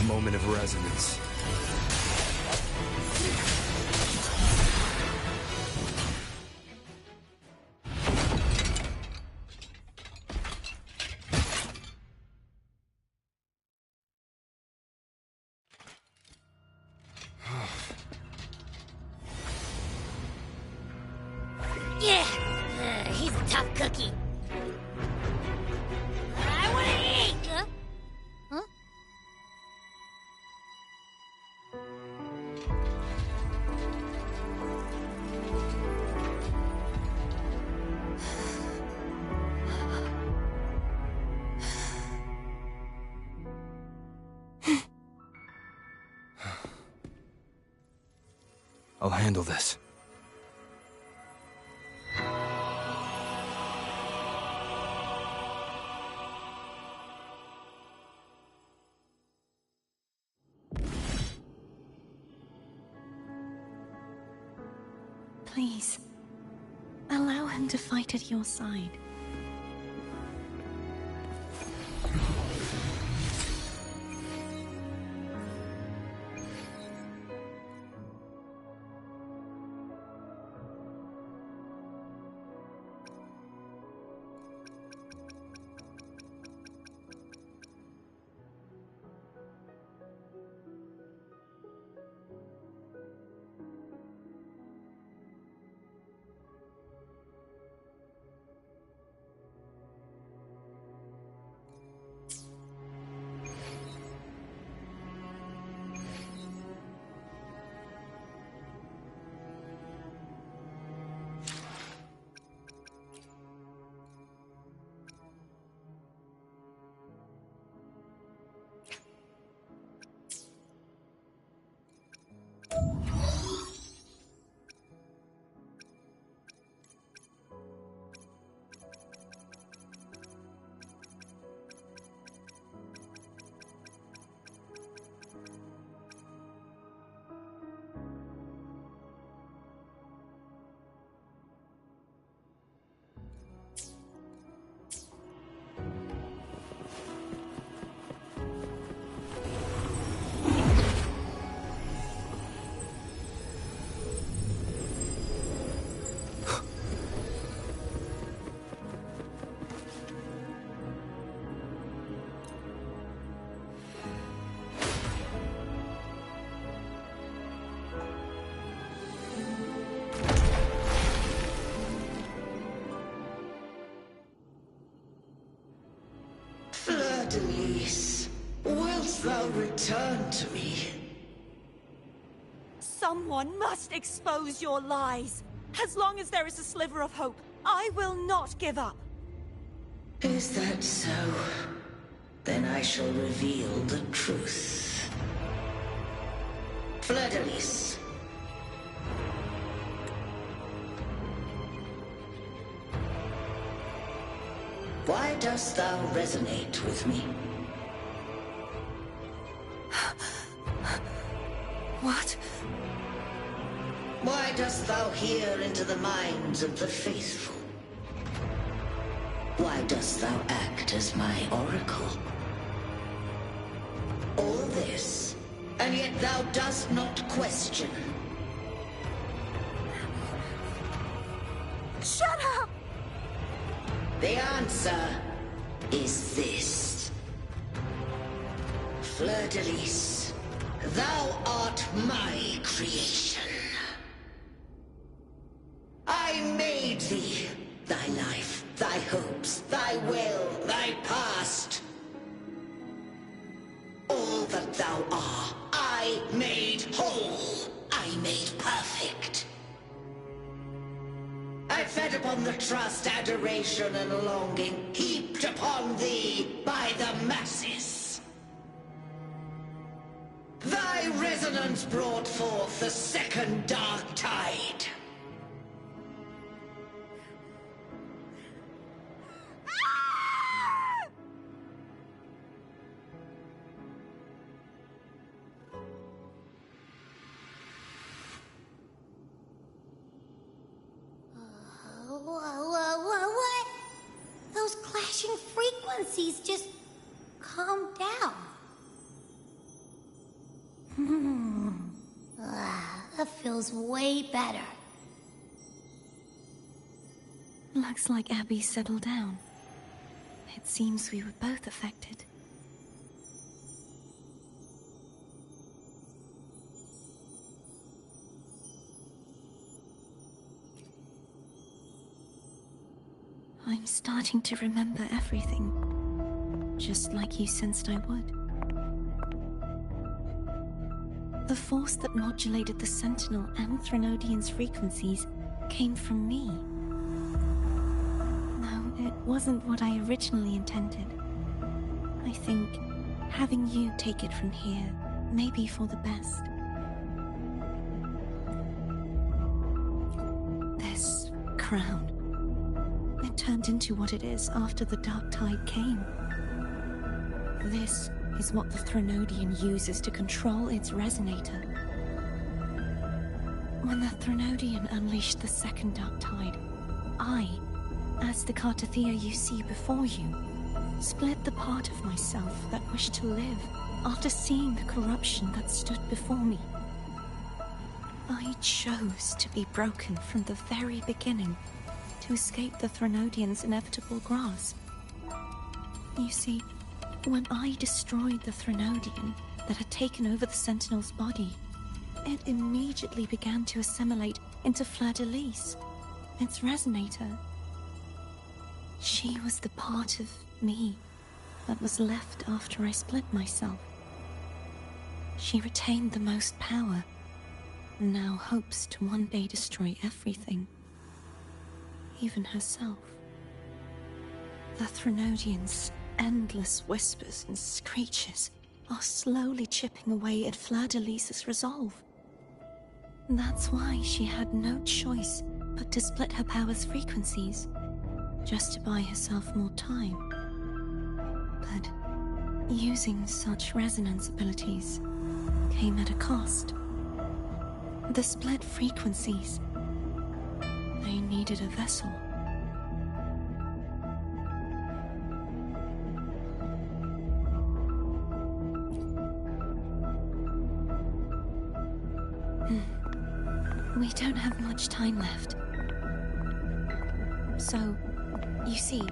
Moment of resonance. Yeah, he's a tough cookie. I want to eat. Huh? I'll handle this. Please, allow him to fight at your side. Denise, wilt thou return to me? Someone must expose your lies. As long as there is a sliver of hope, I will not give up. Is that so? Then I shall reveal the truth. Fleur-de-Lis. Why dost thou resonate with me? What? Why dost thou hear into the minds of the faithful? Why dost thou act as my oracle? All this and yet thou dost not question. Shut up! The answer is this. Fleur-de-Lis, thou art my creation. I made thee, thy life, thy hopes, thy will, thy past. All that thou art, I made whole, I made perfect. I fed upon the trust, adoration, and longing heaped upon thee by the masses. Thy resonance brought forth the second dark tide. What? Those clashing frequencies just calm down. That feels way better. Looks like Abby settled down. It seems we were both affected. I'm starting to remember everything, just like you sensed I would. The force that modulated the Sentinel and Threnodian's frequencies came from me. No, it wasn't what I originally intended. I think having you take it from here may be for the best. This crown, it turned into what it is after the Dark Tide came. This is what the Threnodian uses to control its resonator. When the Threnodian unleashed the second Dark Tide, I, as the Cartathea you see before you, split the part of myself that wished to live after seeing the corruption that stood before me. I chose to be broken from the very beginning to escape the Threnodian's inevitable grasp. You see, when I destroyed the Threnodian that had taken over the Sentinel's body, it immediately began to assimilate into Fleur-de-Lis, its resonator. She was the part of me that was left after I split myself. She retained the most power, and now hopes to one day destroy everything, even herself. The Threnodian's endless whispers and screeches are slowly chipping away at Fleur-de-Lis's resolve. That's why she had no choice but to split her power's frequencies, just to buy herself more time. But using such resonance abilities came at a cost. The split frequencies, they needed a vessel. We don't have much time left. So, you see,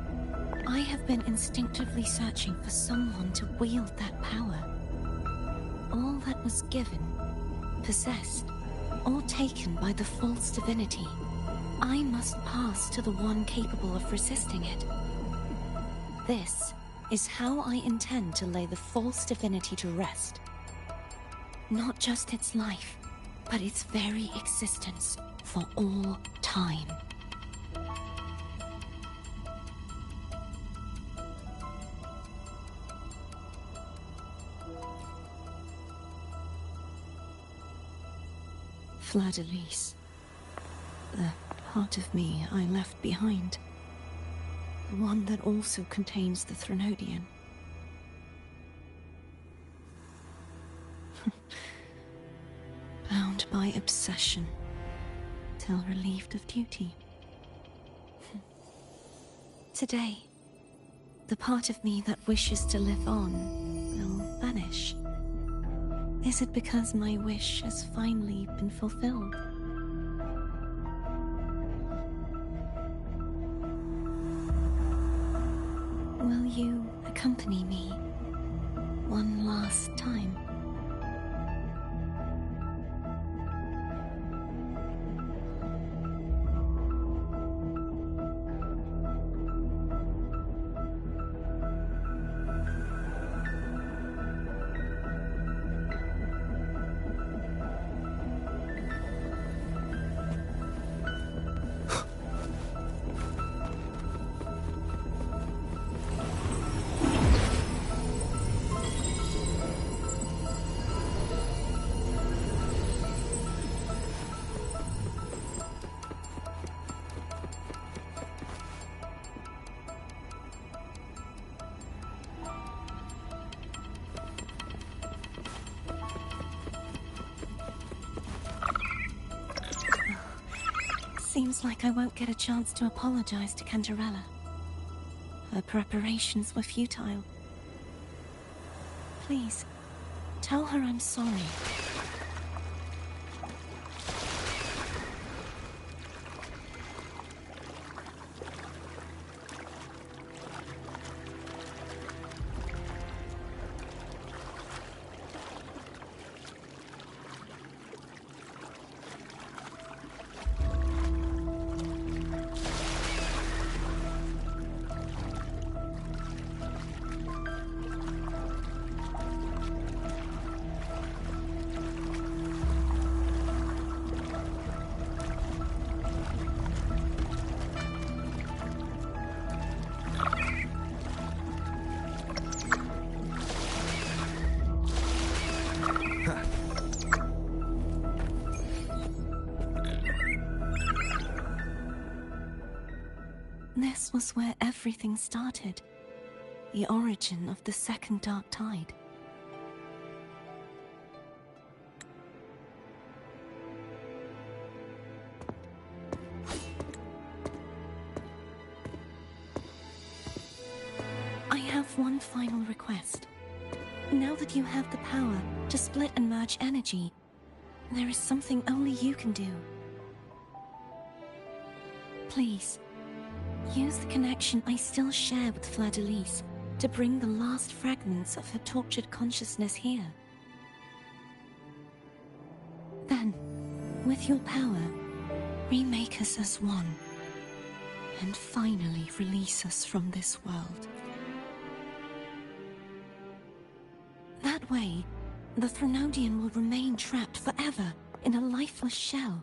I have been instinctively searching for someone to wield that power. All that was given, possessed, or taken by the false divinity, I must pass to the one capable of resisting it. This is how I intend to lay the false divinity to rest. Not just its life, but its very existence for all time. Fleur-de-Lis, the part of me I left behind, the one that also contains the Threnodian. Bound by obsession, till relieved of duty. Today, the part of me that wishes to live on will vanish. Is it because my wish has finally been fulfilled? Will you accompany me one last time? Seems like I won't get a chance to apologize to Cantarella. Her preparations were futile. Please, tell her I'm sorry. This was where everything started. The origin of the second dark tide. I have one final request. Now that you have the power to split and merge energy, there is something only you can do. Please, use the connection I still share with Fleur-de-Lis to bring the last fragments of her tortured consciousness here. Then, with your power, remake us as one, and finally release us from this world. That way, the Threnodian will remain trapped forever in a lifeless shell,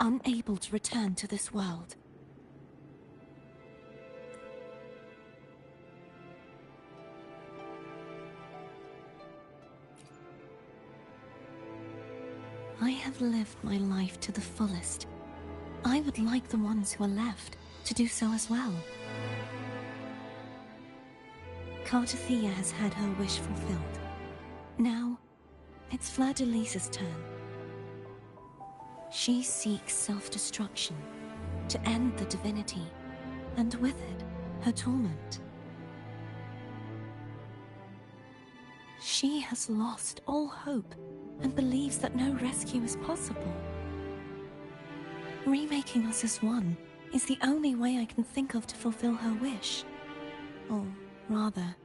unable to return to this world. I have lived my life to the fullest. I would like the ones who are left to do so as well. Cartathea has had her wish fulfilled. Now, it's Fleur-de-Lis's turn. She seeks self-destruction to end the divinity, and with it, her torment. She has lost all hope and believes that no rescue is possible. Remaking us as one is the only way I can think of to fulfill her wish. Or rather,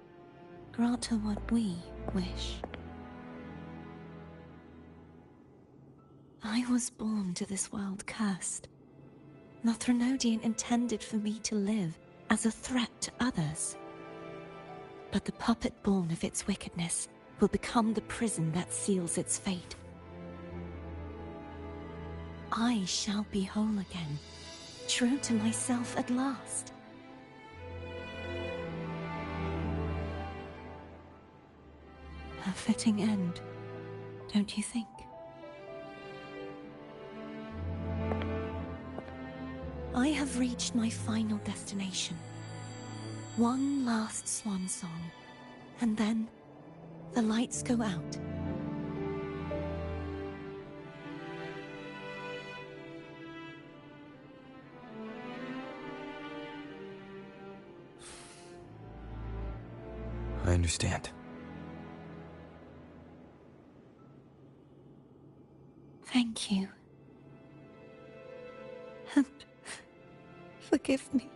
grant her what we wish. I was born to this world cursed. The Threnodian intended for me to live as a threat to others. But the puppet born of its wickedness will become the prison that seals its fate. I shall be whole again, true to myself at last. A fitting end, don't you think? I have reached my final destination. One last swan song, and then the lights go out. I understand. Thank you. And forgive me.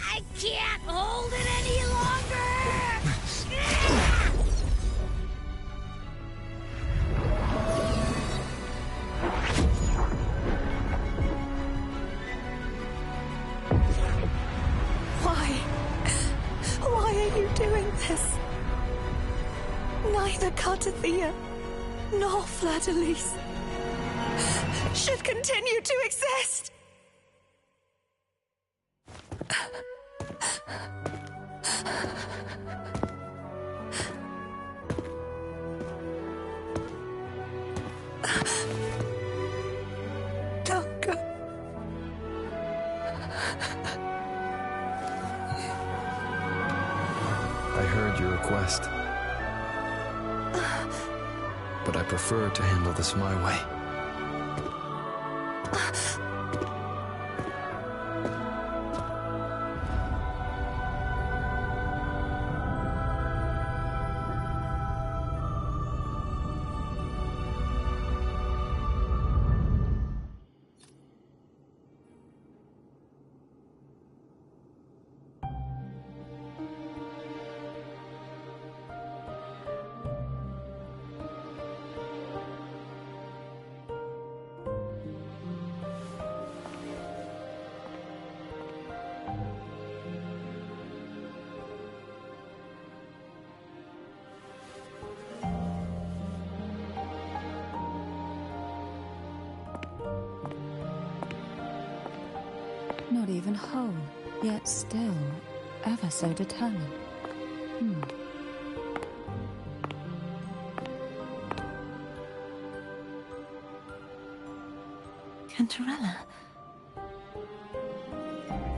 I can't hold it any longer! Why are you doing this? Neither Cartathea nor Fleur-de-Lis should continue to exist! Don't go. I heard your request. But I prefer to handle this my way. Not even whole, yet still ever so determined. Cantarella.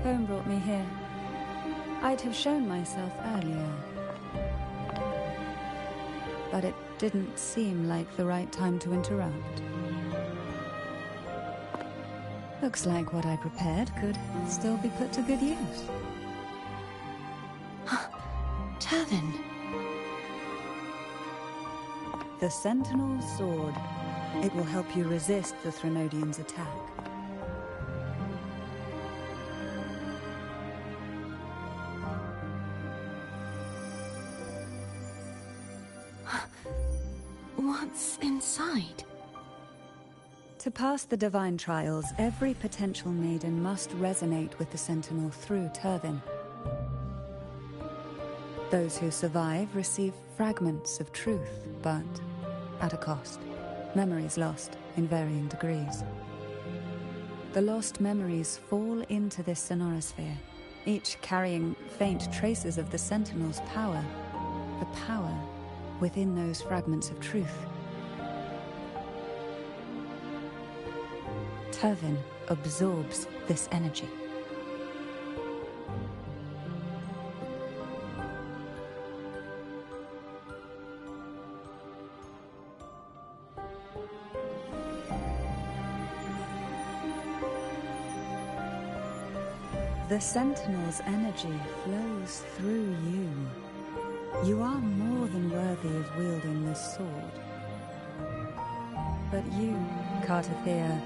Home brought me here. I'd have shown myself earlier. But it didn't seem like the right time to interrupt. Looks like what I prepared could still be put to good use. Turvin. The Sentinel's sword. It will help you resist the Threnodian's attack. What's inside? To pass the divine trials, every potential maiden must resonate with the Sentinel through Turvin. Those who survive receive fragments of truth, but at a cost. Memories lost in varying degrees. The lost memories fall into this sonorosphere, each carrying faint traces of the Sentinel's power, the power within those fragments of truth. Turvin absorbs this energy. The Sentinel's energy flows through you. You are more than worthy of wielding this sword. But you, Cartathea,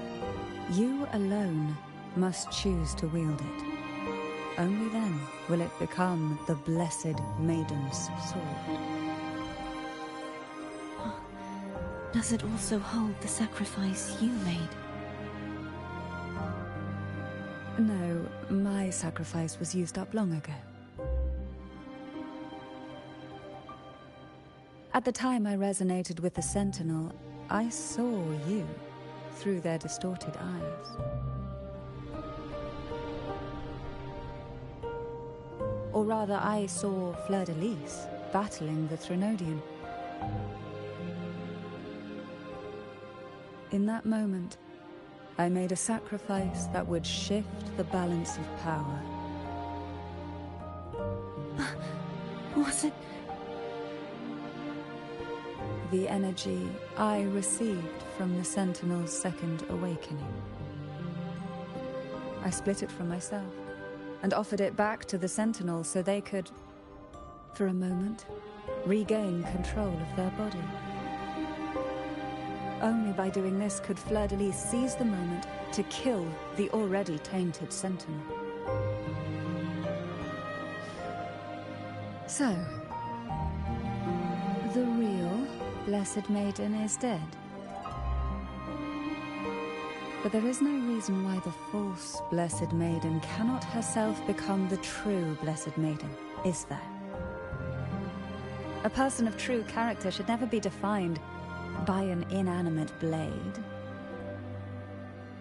you alone must choose to wield it. Only then will it become the Blessed Maiden's sword. Does it also hold the sacrifice you made? No, my sacrifice was used up long ago. At the time I resonated with the Sentinel, I saw you through their distorted eyes. Or rather, I saw Fleur-de-Lis battling the Threnodian. In that moment, I made a sacrifice that would shift the balance of power. Was it? The energy I received from the Sentinel's second awakening. I split it from myself and offered it back to the Sentinels so they could, for a moment, regain control of their body. Only by doing this could Fleur-de-Lis seize the moment to kill the already tainted Sentinel. So, the real Blessed Maiden is dead. But there is no reason why the false Blessed Maiden cannot herself become the true Blessed Maiden, is there? A person of true character should never be defined by an inanimate blade.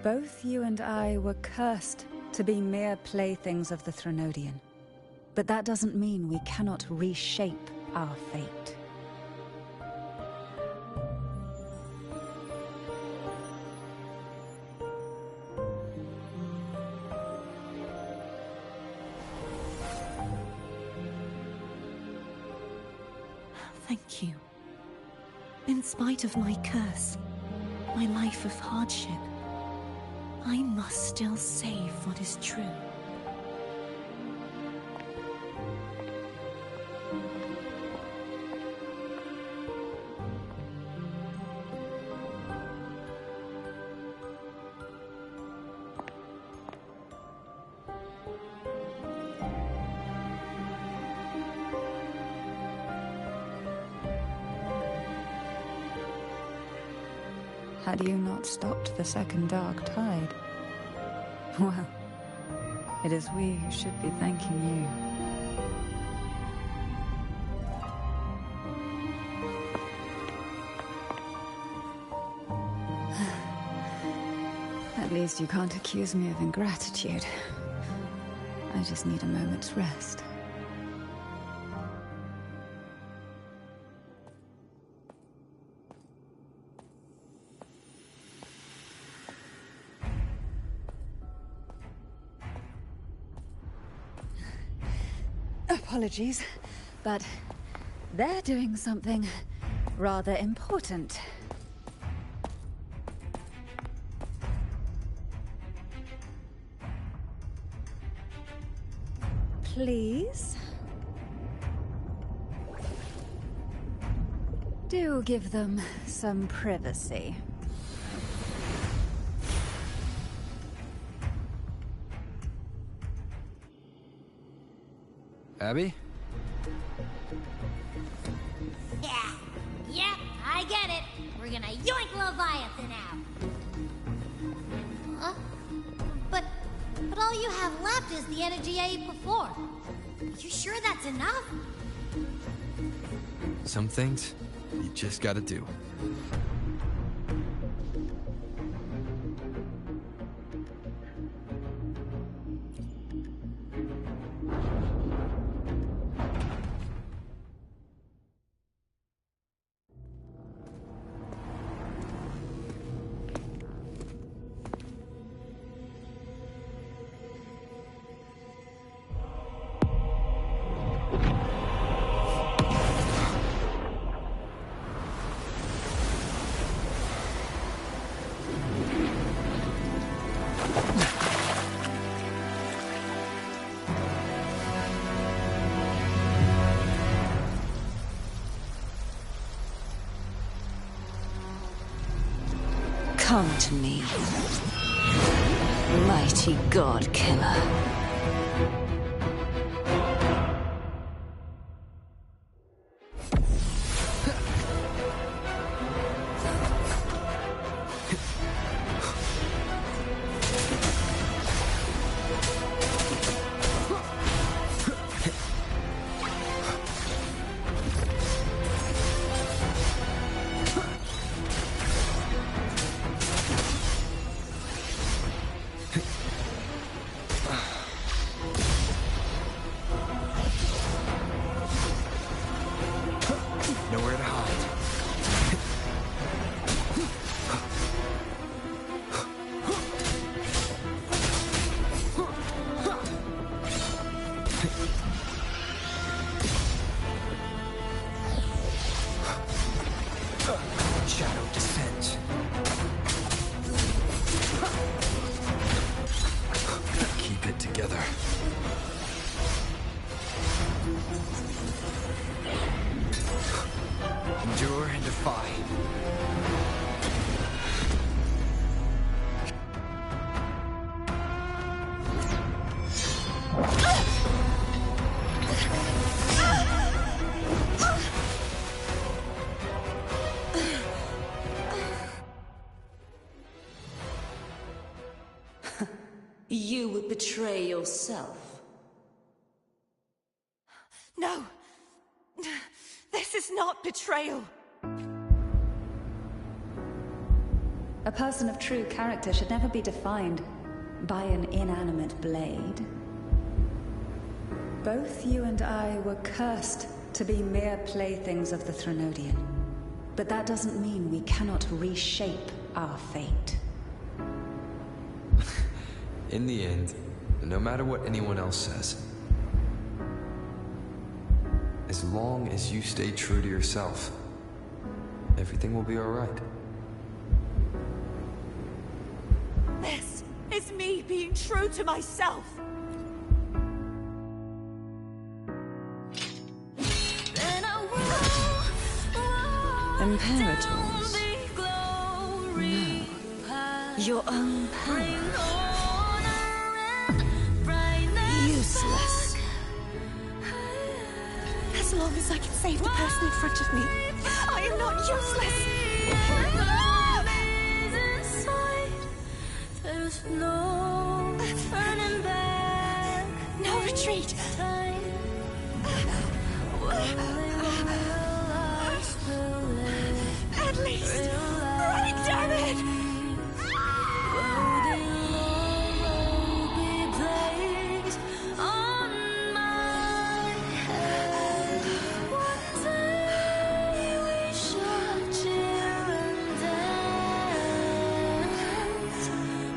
Both you and I were cursed to be mere playthings of the Threnodian. But that doesn't mean we cannot reshape our fate. Thank you. In spite of my curse, my life of hardship, I must still save what is true. Had you not stopped the second dark tide? Well, it is we who should be thanking you. At least you can't accuse me of ingratitude. I just need a moment's rest. Apologies, but they're doing something rather important. Please? Do give them some privacy. Abby? Yeah, I get it. We're gonna yoink Leviathan out. Huh? But all you have left is the energy I ate before. You sure that's enough? Some things, you just gotta do. Come to me, mighty god killer. You would betray yourself. No! This is not betrayal! A person of true character should never be defined by an inanimate blade. Both you and I were cursed to be mere playthings of the Threnodian. But that doesn't mean we cannot reshape our fate. In the end, no matter what anyone else says, as long as you stay true to yourself, everything will be all right. This is me being true to myself! Imperators? No. Your own power. Useless. As long as I can save the person in front of me, I am not useless! There's no turning back. No retreat! At least, right, damn it!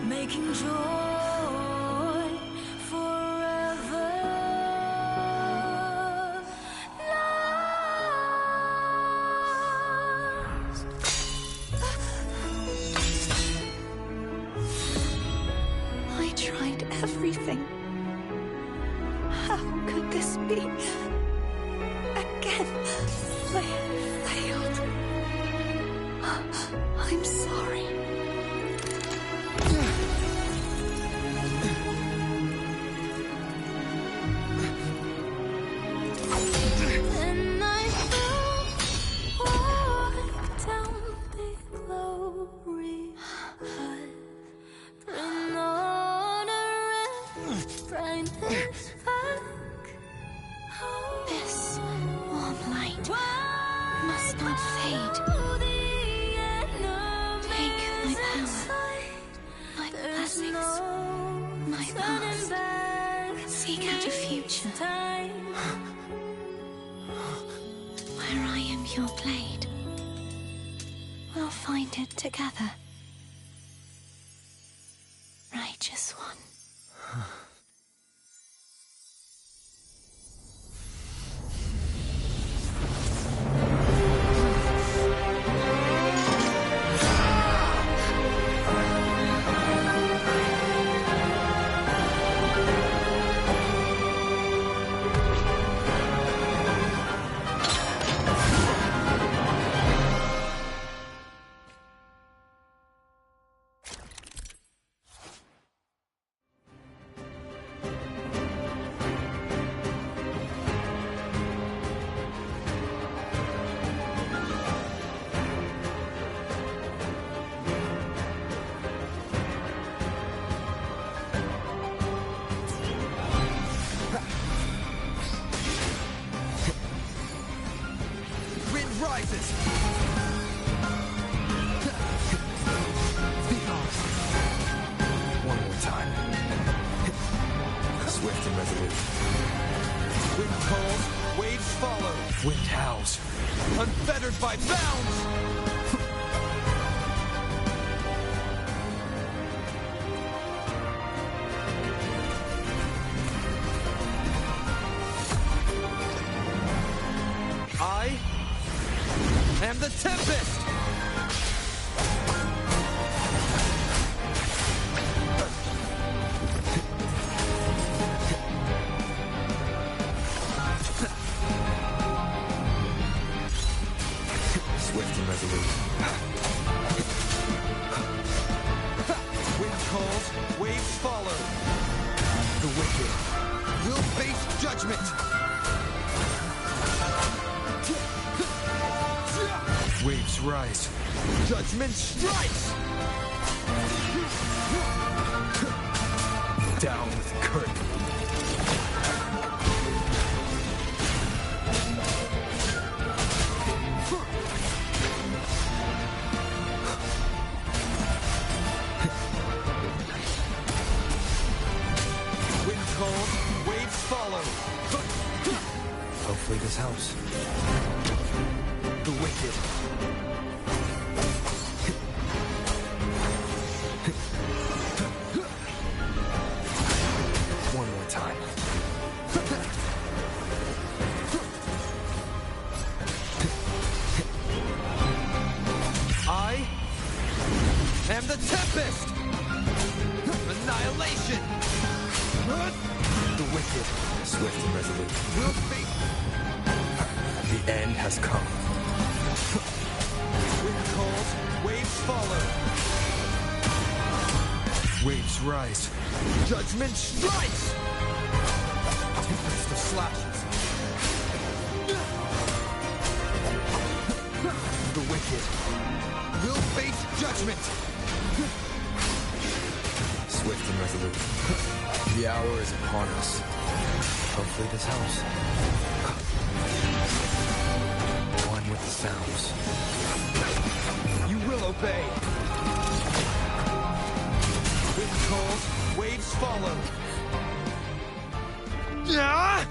Making joy forever last. I tried everything. How could this be? Again, I failed. I'm sorry. And I walk down the glory path, bring honor and brightness back. This warm light must not fade. Take my power, my blessings, my past. Seek out a future where I am your blade. We'll find it together. Righteous one. rises! One more time. Swift and resolute. Wind calls, waves follow. Wind howls. Unfettered by bounds! I am the Tempest! Swift and resolute. Wind calls, waves follow. The wicked will face judgment! Waves rise. Judgment strikes! Down with the curtain. Wind cold, waves follow. Hopefully this helps. The wicked. One more time. I am the Tempest! Annihilation! The wicked, swift and resolute. Will fate... The end has come. Wind calls, waves follow. Waves rise. Judgment strikes! Tempest of slashes. The wicked will face judgment! Swift and resolute. The hour is upon us. Hopefully this helps. One with the sounds. You will obey! Wind calls, waves follow. Ah!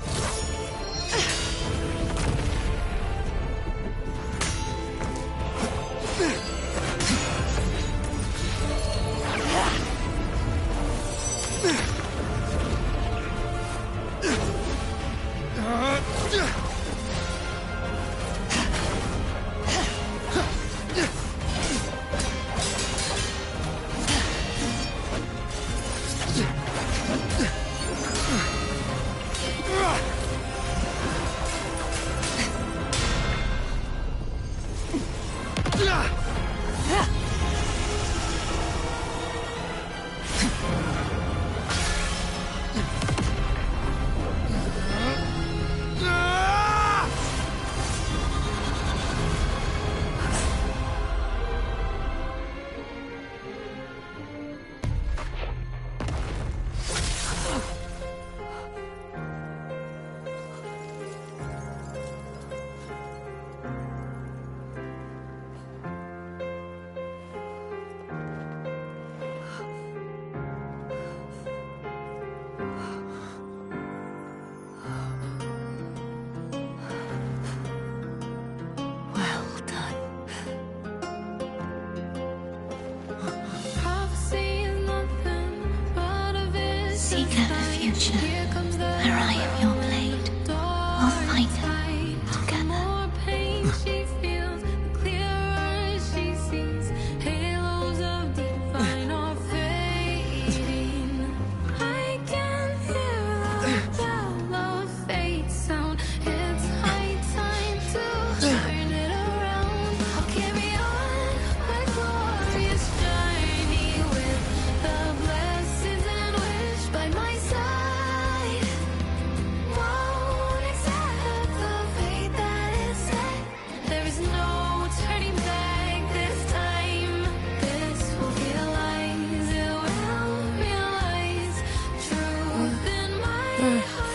Seek out the future, where I am your blade. We'll fight it together.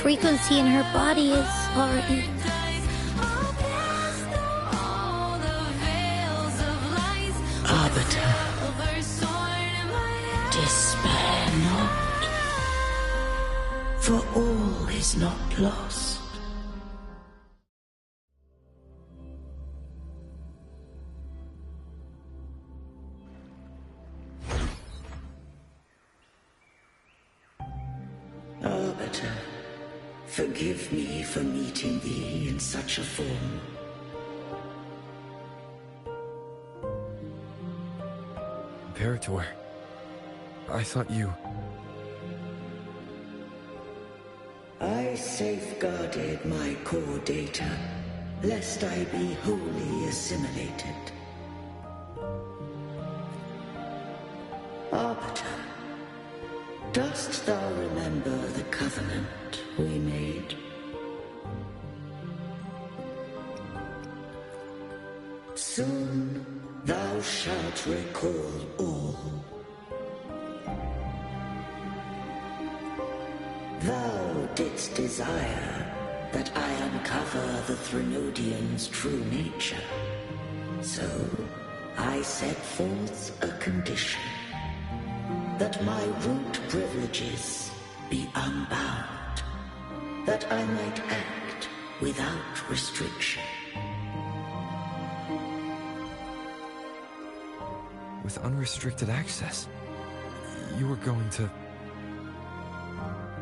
Frequency in her body is already... Arbiter, despair not, for all is not lost. Arbiter, forgive me for meeting thee in such a form. Imperator, I thought you... I safeguarded my core data, lest I be wholly assimilated. Arbiter, dost thou remember the covenant we made? Soon thou shalt recall all. provoked its desire that I uncover the Threnodian's true nature. So, I set forth a condition. That my root privileges be unbound. That I might act without restriction. With unrestricted access, you were going to...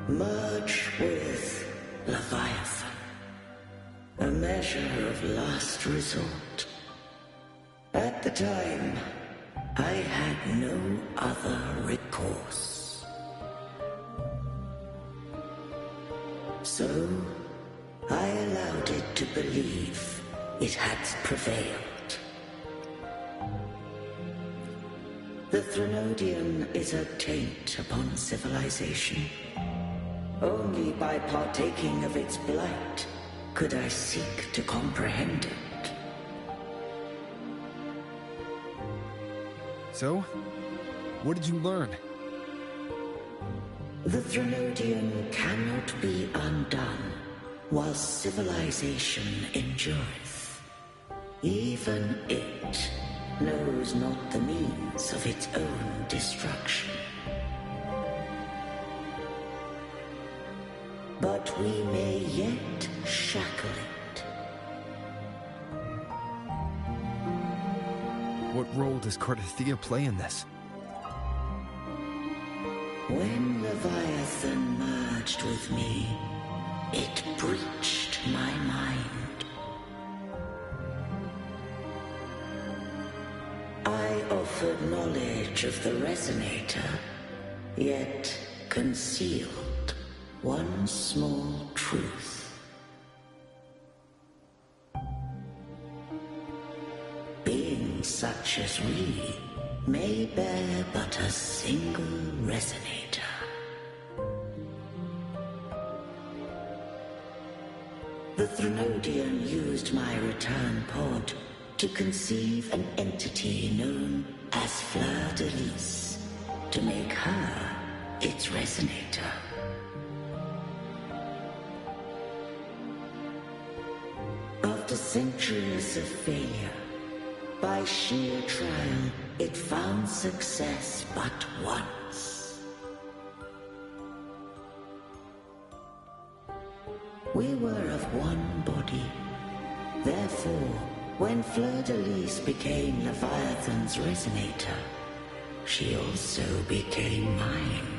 Merge with Leviathan. A measure of last resort. At the time, I had no other recourse. So, I allowed it to believe it had prevailed. The Threnodian is a taint upon civilization. Only by partaking of its blight could I seek to comprehend it. So, what did you learn? The Threnodian cannot be undone while civilization endureth. Even it knows not the means of its own destruction. But we may yet shackle it. What role does Cardathia play in this? When Leviathan merged with me, it breached my mind. I offered knowledge of the Resonator, yet concealed one small truth. Beings such as we may bear but a single Resonator. The Threnodian used my return pod to conceive an entity known as Fleur-de-Lis, to make her its Resonator. After centuries of failure, by sheer trial, it found success but once. We were of one body. Therefore, when Fleur-de-Lis became Leviathan's Resonator, she also became mine.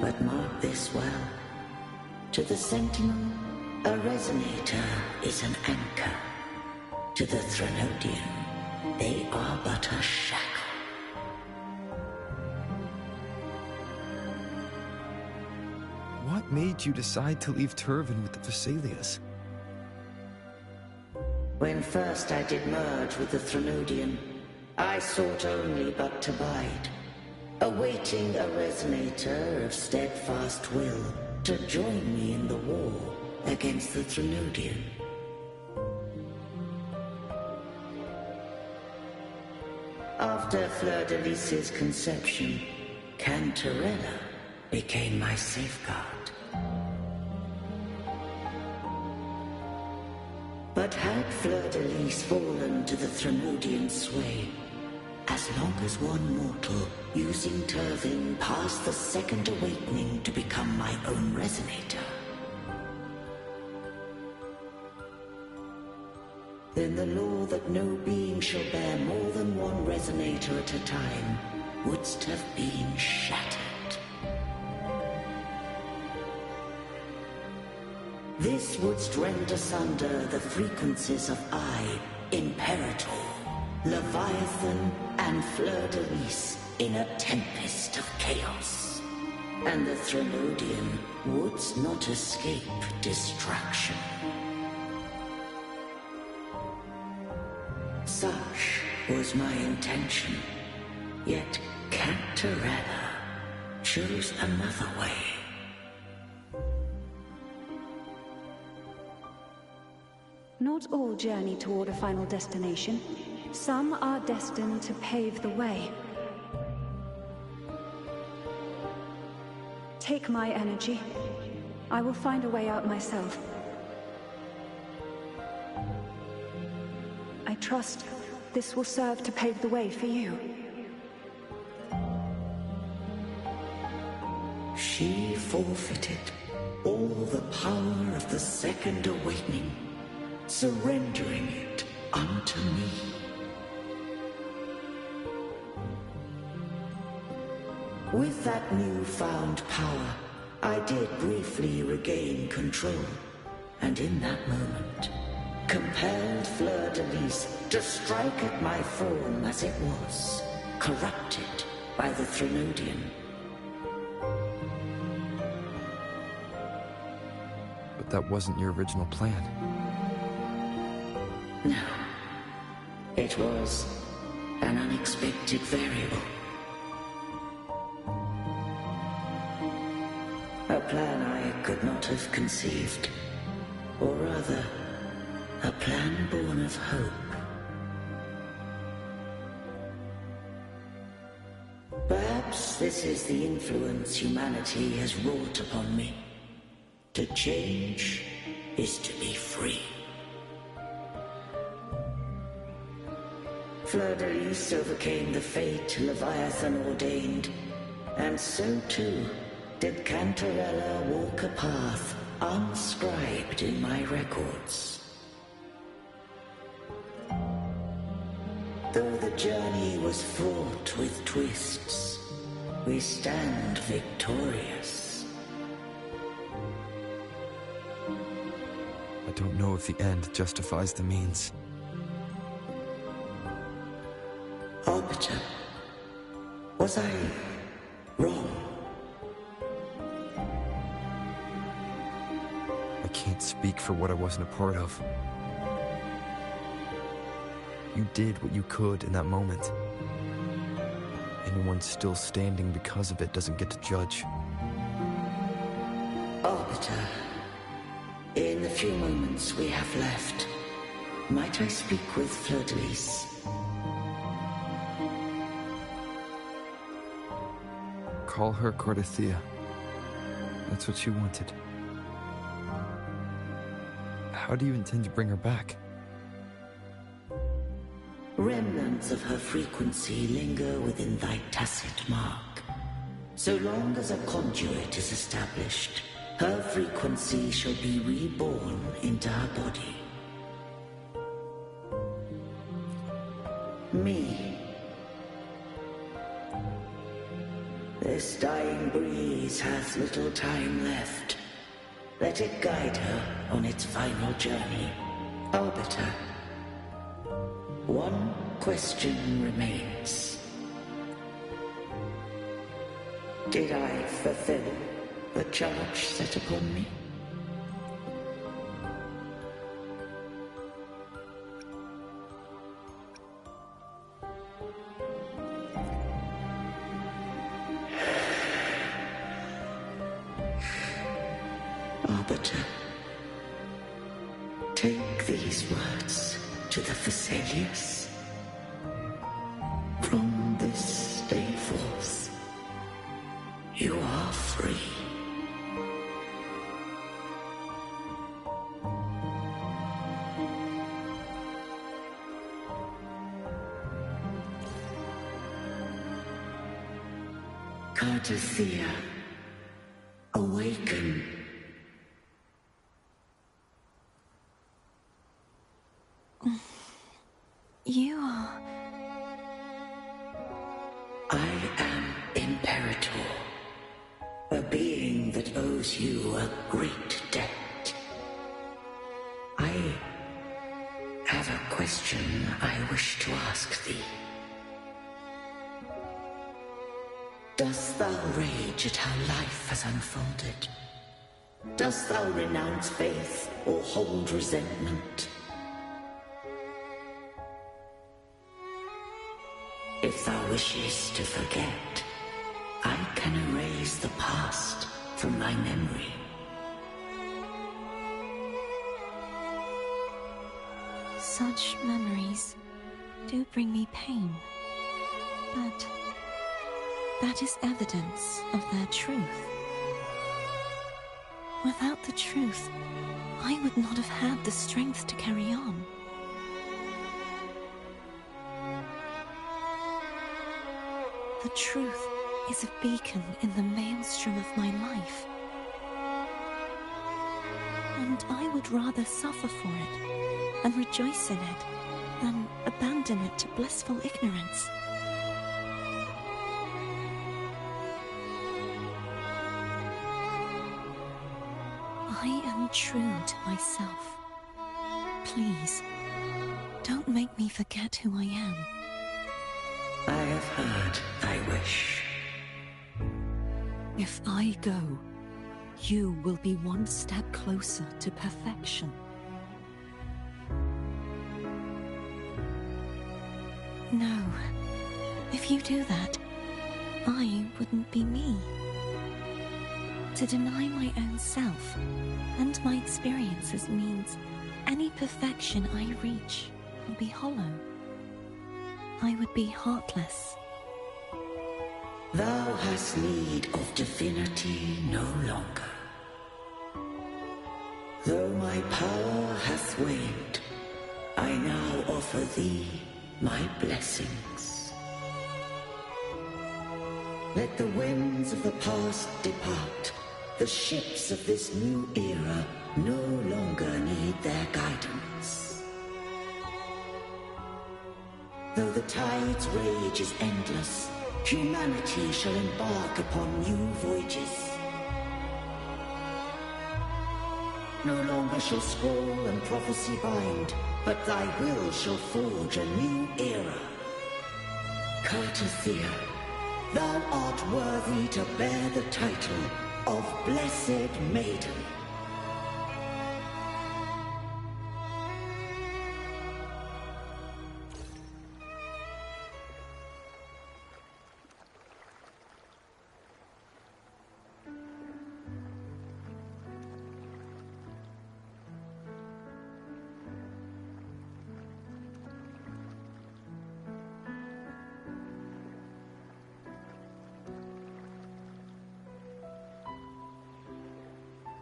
But mark this well. To the Sentinel, a Resonator is an anchor. To the Threnodian, they are but a shackle. What made you decide to leave Turvan with the Thessalias? When first I did merge with the Threnodian, I sought only but to bide, awaiting a Resonator of steadfast will to join me in the war against the Threnodian. After Fleur-de-Lis's conception, Cantarella became my safeguard. But had Fleur-de-Lis fallen to the Threnodian sway, as long as one mortal using Turvin passed the second awakening to become my own Resonator, then the law that no being shall bear more than one Resonator at a time wouldst have been shattered. This wouldst rend asunder the frequencies of I, Imperator, Leviathan, and Fleur-de-Lis in a tempest of chaos. And the Threnodian wouldst not escape destruction. Such was my intention, yet Cantarella chose another way. Not all journey toward a final destination. Some are destined to pave the way. Take my energy. I will find a way out myself. I trust this will serve to pave the way for you. She forfeited all the power of the Second Awakening, surrendering it unto me. With that newfound power, I did briefly regain control, and in that moment, compelled Fleur-de-Lis to strike at my form as it was, corrupted by the Threnodian. But that wasn't your original plan. No. It was an unexpected variable. A plan I could not have conceived. Or rather, a plan born of hope. Perhaps this is the influence humanity has wrought upon me. To change is to be free. Fleur-de-Lis overcame the fate Leviathan ordained, and so too did Cantarella walk a path unscribed in my records. Though the journey was fraught with twists, we stand victorious. I don't know if the end justifies the means. Arbiter, was I wrong? I can't speak for what I wasn't a part of. You did what you could in that moment. Anyone still standing because of it doesn't get to judge. Arbiter, in the few moments we have left, might I speak with Fleur-de-Lis? Call her Cardathia. That's what she wanted. How do you intend to bring her back? Remnants of her frequency linger within thy tacit mark. So long as a conduit is established, her frequency shall be reborn into her body. Me. This dying breeze hath little time left. Let it guide her on its final journey. Arbiter, one question remains. Did I fulfill the charge set upon me? Arbiter, take these words to the Thessalius. From this day forth, you are free. Cardathia, awaken. You are... I am Imperator, a being that owes you a great debt. I have a question I wish to ask thee. Dost thou rage at how life has unfolded? Dost thou renounce faith or hold resentment? If thou wishes to forget, I can erase the past from thy memory. Such memories do bring me pain, but that is evidence of their truth. Without the truth, I would not have had the strength to carry on. The truth is a beacon in the maelstrom of my life. And I would rather suffer for it and rejoice in it than abandon it to blissful ignorance. I am true to myself. Please, don't make me forget who I am. I have heard thy wish. If I go, you will be one step closer to perfection. No. If you do that, I wouldn't be me. To deny my own self and my experiences means any perfection I reach will be hollow. I would be heartless. Thou hast need of divinity no longer. Though my power hath waned, I now offer thee my blessings. Let the winds of the past depart. The ships of this new era no longer need their guidance. Though the tide's rage is endless, humanity shall embark upon new voyages. No longer shall scroll and prophecy bind, but thy will shall forge a new era. Cartothea, thou art worthy to bear the title of Blessed Maiden.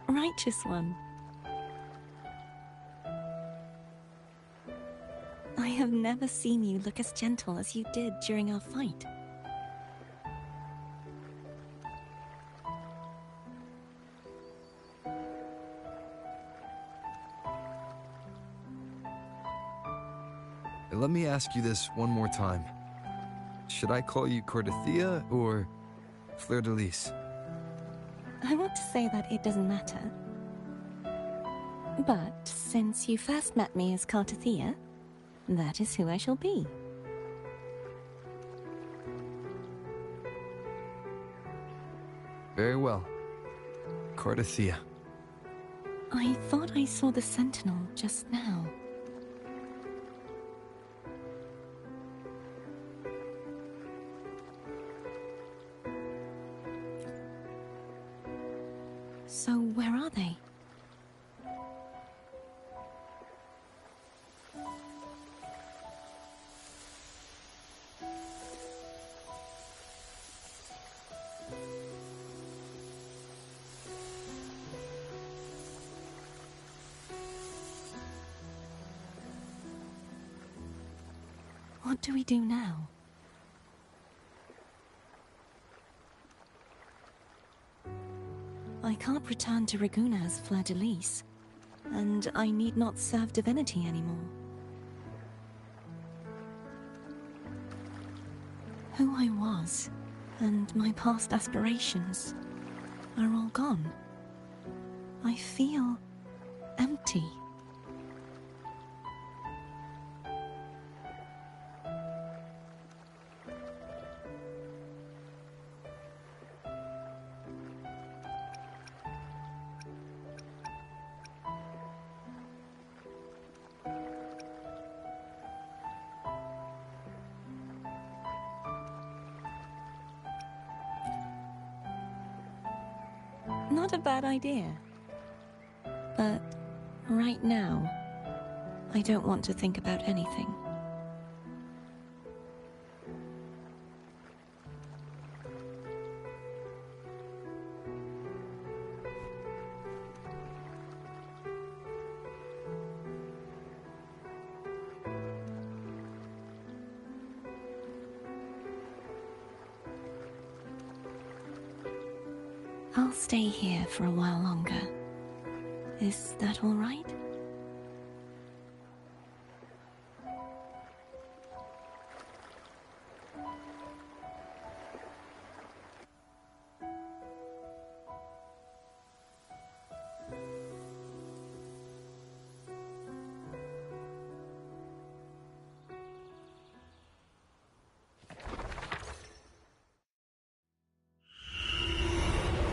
Righteous one. I have never seen you look as gentle as you did during our fight. Let me ask you this one more time. Should I call you Cartothea or Fleur de Lis? I want to say that it doesn't matter. But since you first met me as Cartothea, that is who I shall be. Very well. Cartothea. I thought I saw the Sentinel just now. So where are they? What do we do now? I can't return to Raguna as Fleur de Lis, and I need not serve divinity anymore. Who I was, and my past aspirations, are all gone. I feel empty. Not a bad idea. But right now, I don't want to think about anything. I'll stay here for a while longer. Is that all right?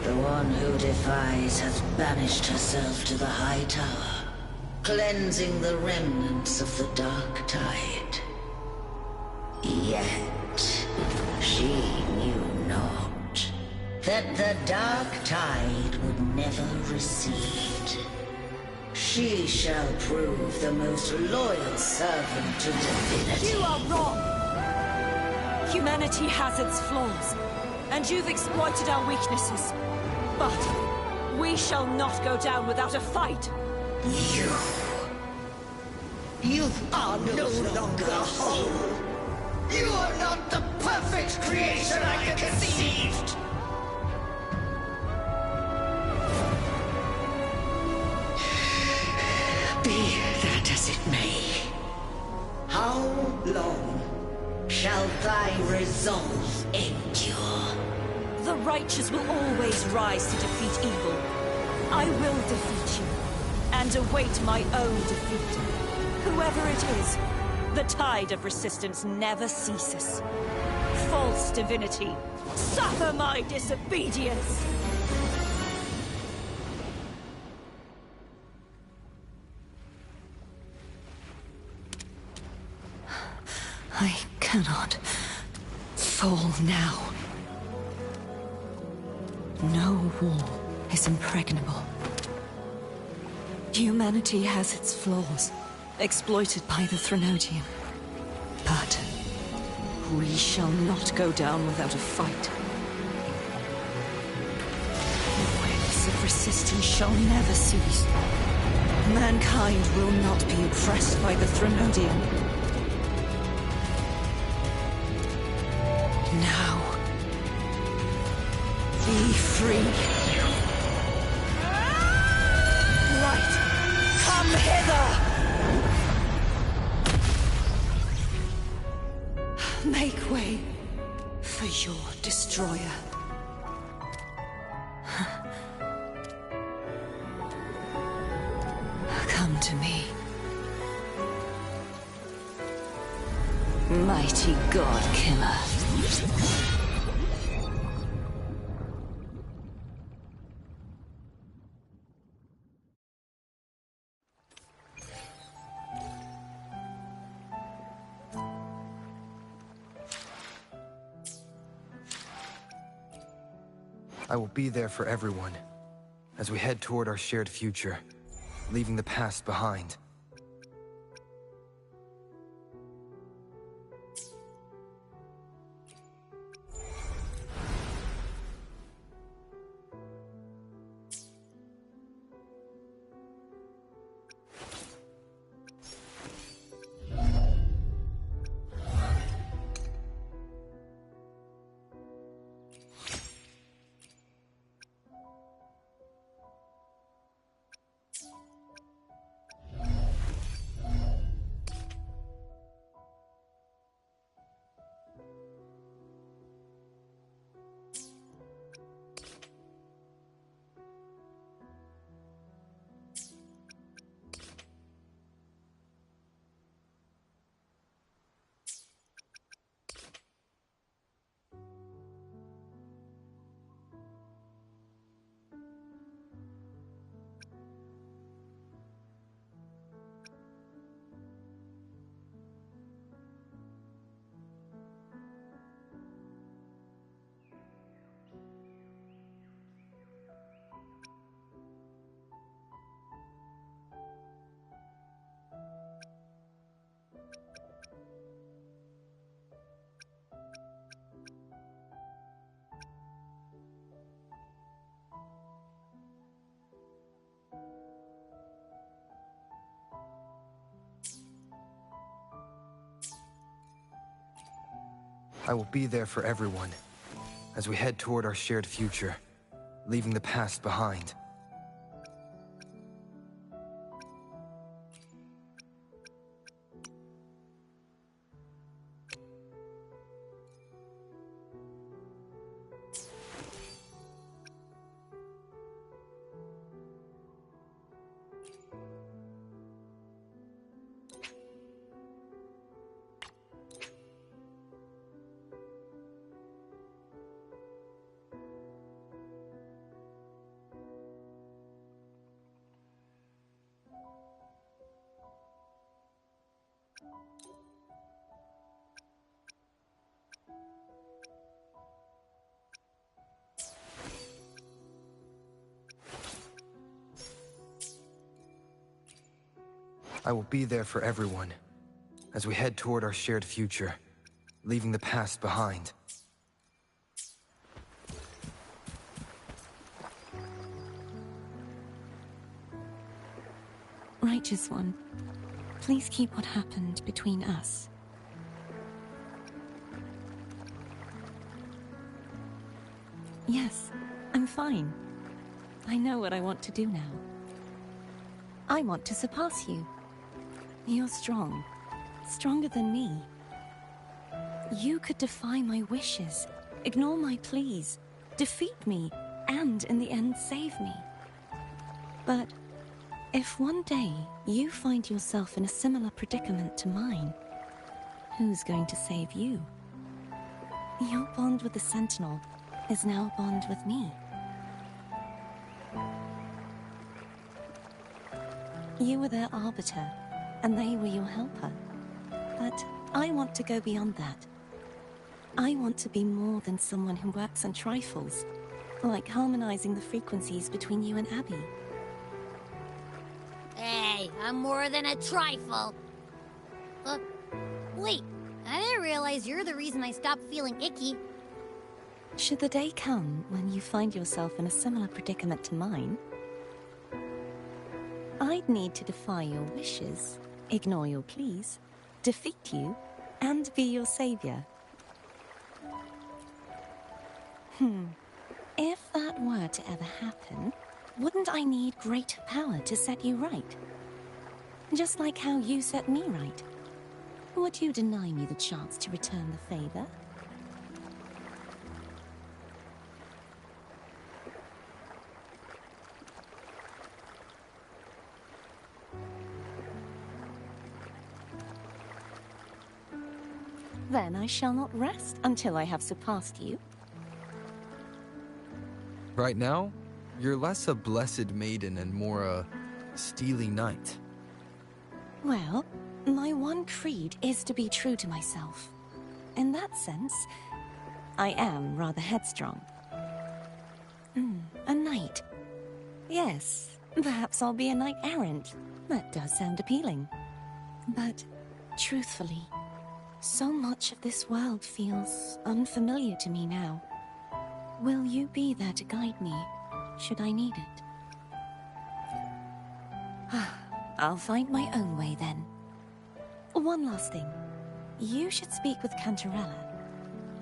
The one who defies has banished herself to the High Tower, cleansing the remnants of the Dark Tide. Yet, she knew not that the Dark Tide would never recede. She shall prove the most loyal servant to divinity. You are wrong! Humanity has its flaws, and you've exploited our weaknesses. But we shall not go down without a fight. You are no longer whole. You are not the perfect creation I conceived. Be that as it may, how long shall thy resolve endure? The righteous will always rise to defeat evil. I will defeat you, and await my own defeat. Whoever it is, the tide of resistance never ceases. False divinity, suffer my disobedience! I cannot fall now. No wall is impregnable. Humanity has its flaws, exploited by the Threnodian. But we shall not go down without a fight. The waves of resistance shall never cease. Mankind will not be oppressed by the Threnodian. Now, be free. Light, come hither! Make way for your destroyer. Come to me. Mighty God Killer. I will be there for everyone, as we head toward our shared future, leaving the past behind. I will be there for everyone, as we head toward our shared future, leaving the past behind. I will be there for everyone, as we head toward our shared future, leaving the past behind. Righteous One, please keep what happened between us. Yes, I'm fine. I know what I want to do now. I want to surpass you. You're strong. Stronger than me. You could defy my wishes, ignore my pleas, defeat me, and in the end save me. But if one day you find yourself in a similar predicament to mine, who's going to save you? Your bond with the Sentinel is now a bond with me. You were their arbiter, and they were your helper. But I want to go beyond that. I want to be more than someone who works on trifles, like harmonizing the frequencies between you and Abby. Hey, I'm more than a trifle. Wait, I didn't realize you're the reason I stopped feeling icky. Should the day come when you find yourself in a similar predicament to mine, I'd need to defy your wishes, ignore your pleas, defeat you, and be your savior. If that were to ever happen, wouldn't I need great power to set you right? Just like how you set me right. Would you deny me the chance to return the favor? Then I shall not rest until I have surpassed you. Right now, you're less a blessed maiden and more a steely knight. Well, my one creed is to be true to myself. In that sense, I am rather headstrong. A knight. Yes, perhaps I'll be a knight errant. That does sound appealing. But, truthfully, so much of this world feels unfamiliar to me now. Will you be there to guide me, should I need it? I'll find my own way then. One last thing. You should speak with Cantarella.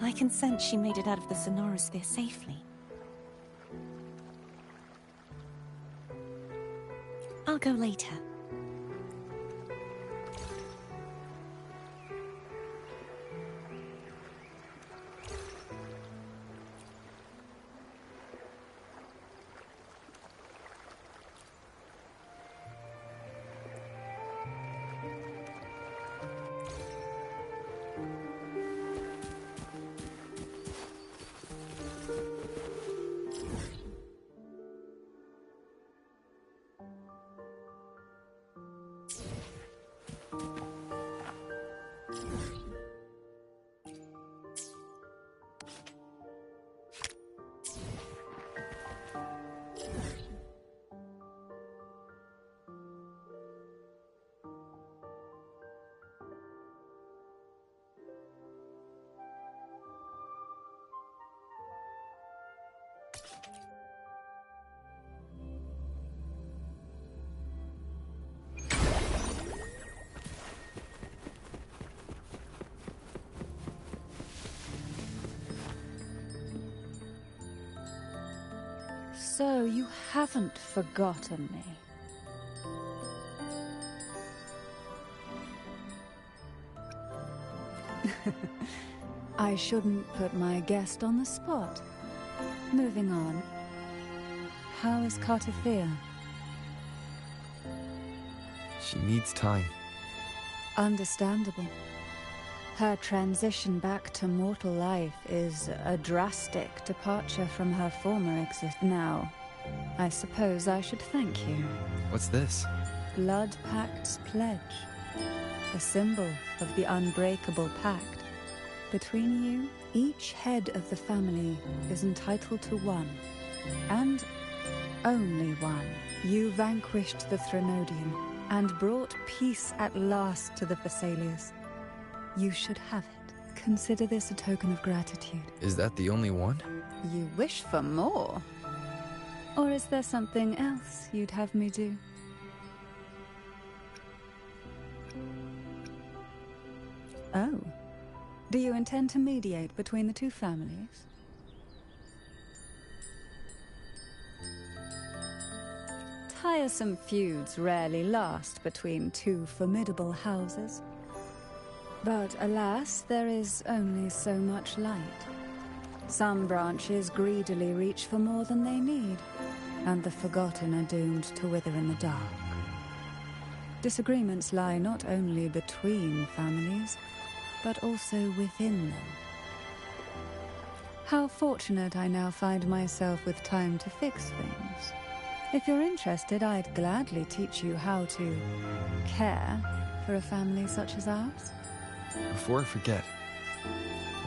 I can sense she made it out of the sonorosphere safely. I'll go later. So you haven't forgotten me. I shouldn't put my guest on the spot. Moving on. How is Cartothea? She needs time. Understandable. Her transition back to mortal life is a drastic departure from her former Now, I suppose I should thank you. What's this? Blood Pact's pledge. A symbol of the unbreakable pact. Between you, each head of the family is entitled to one. And only one. You vanquished the Threnodian and brought peace at last to the Thessalians. You should have it. Consider this a token of gratitude. Is that the only one? You wish for more? Or is there something else you'd have me do? Oh. Do you intend to mediate between the two families? Tiresome feuds rarely last between two formidable houses. But alas, there is only so much light. Some branches greedily reach for more than they need, and the forgotten are doomed to wither in the dark. Disagreements lie not only between families, but also within them. How fortunate I now find myself with time to fix things. If you're interested, I'd gladly teach you how to care for a family such as ours. Before I forget,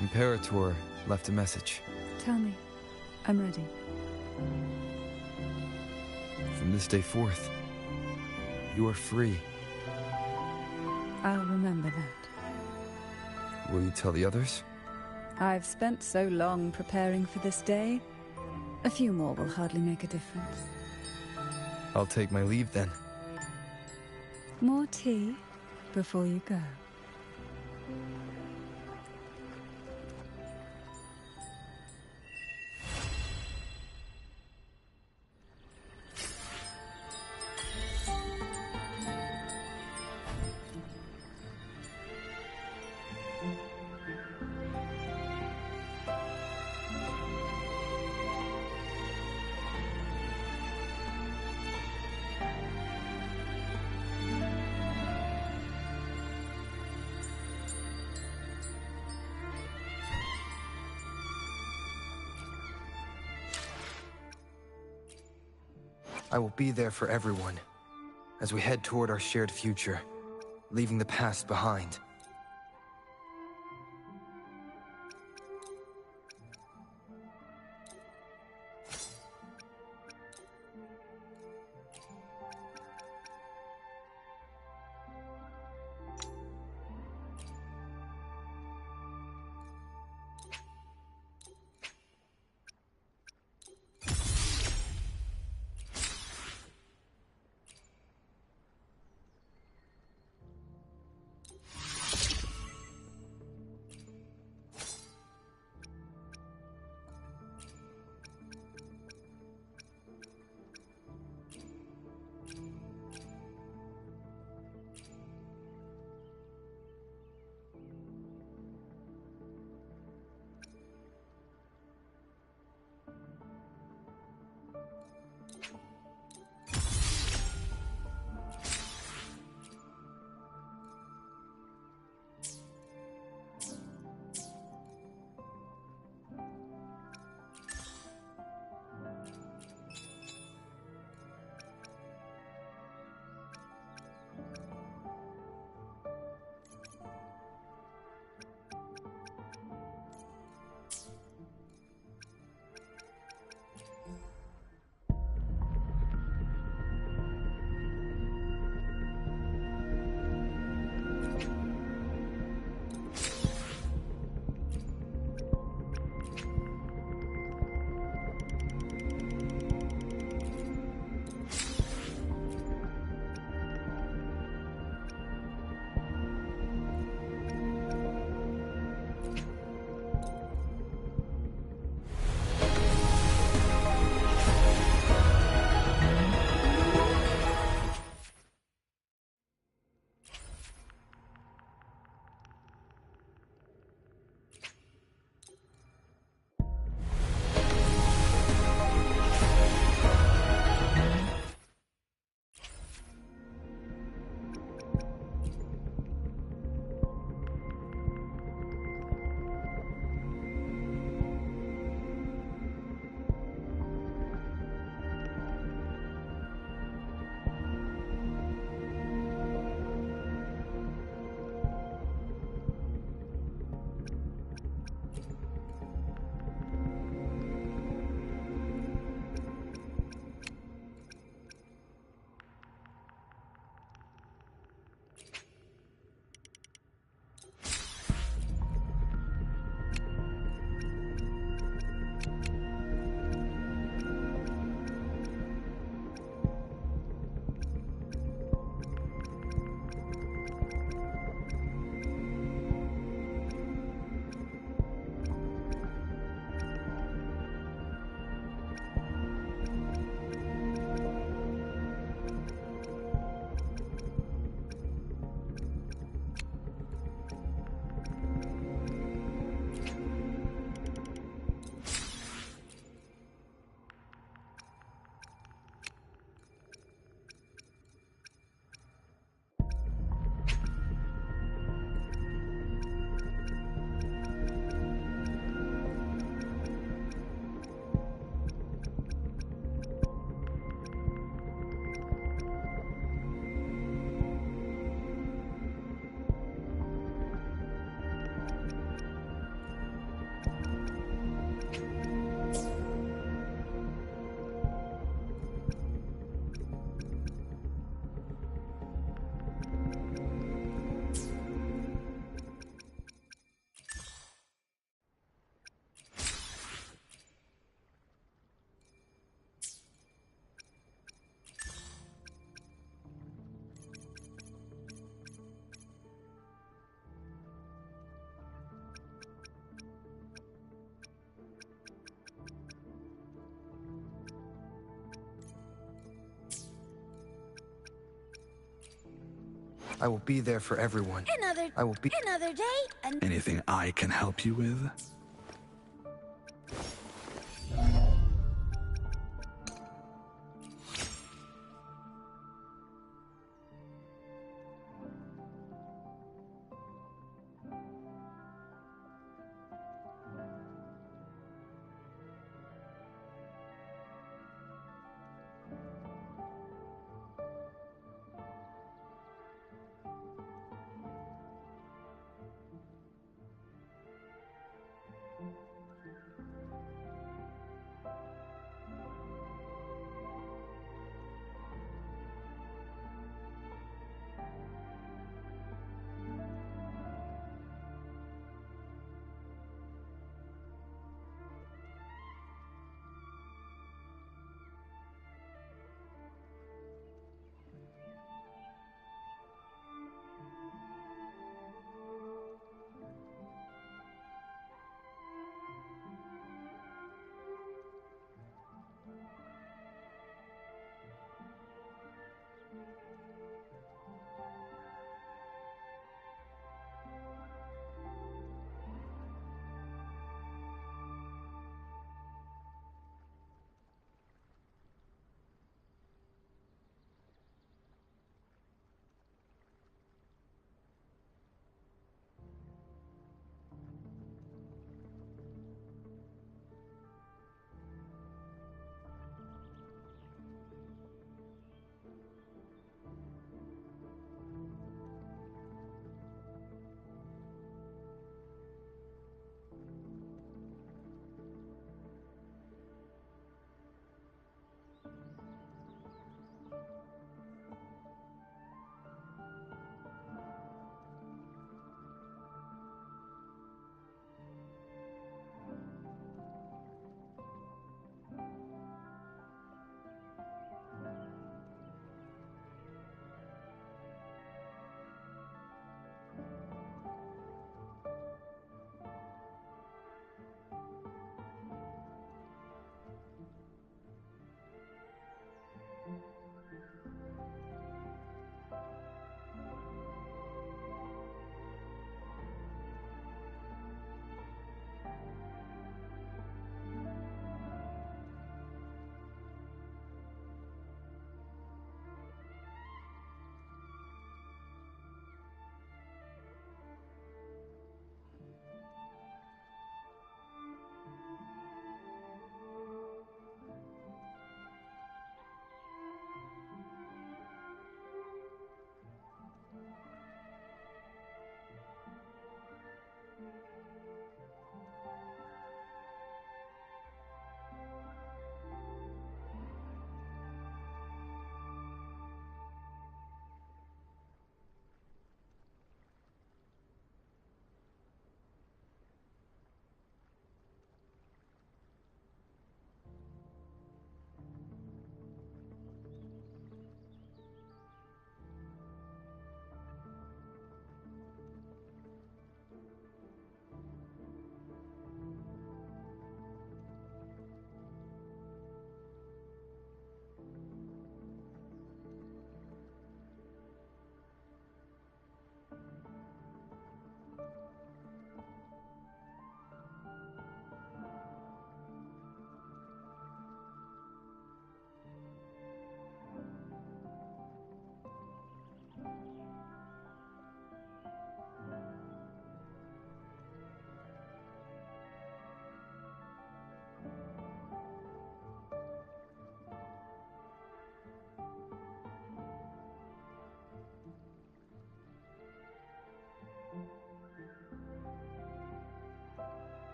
Imperator left a message. Tell me. I'm ready. From this day forth, you are free. I'll remember that. Will you tell the others? I've spent so long preparing for this day. A few more will hardly make a difference. I'll take my leave then. More tea before you go. I will be there for everyone, as we head toward our shared future, leaving the past behind. I will be there for everyone. Another I will be another day. Anything I can help you with?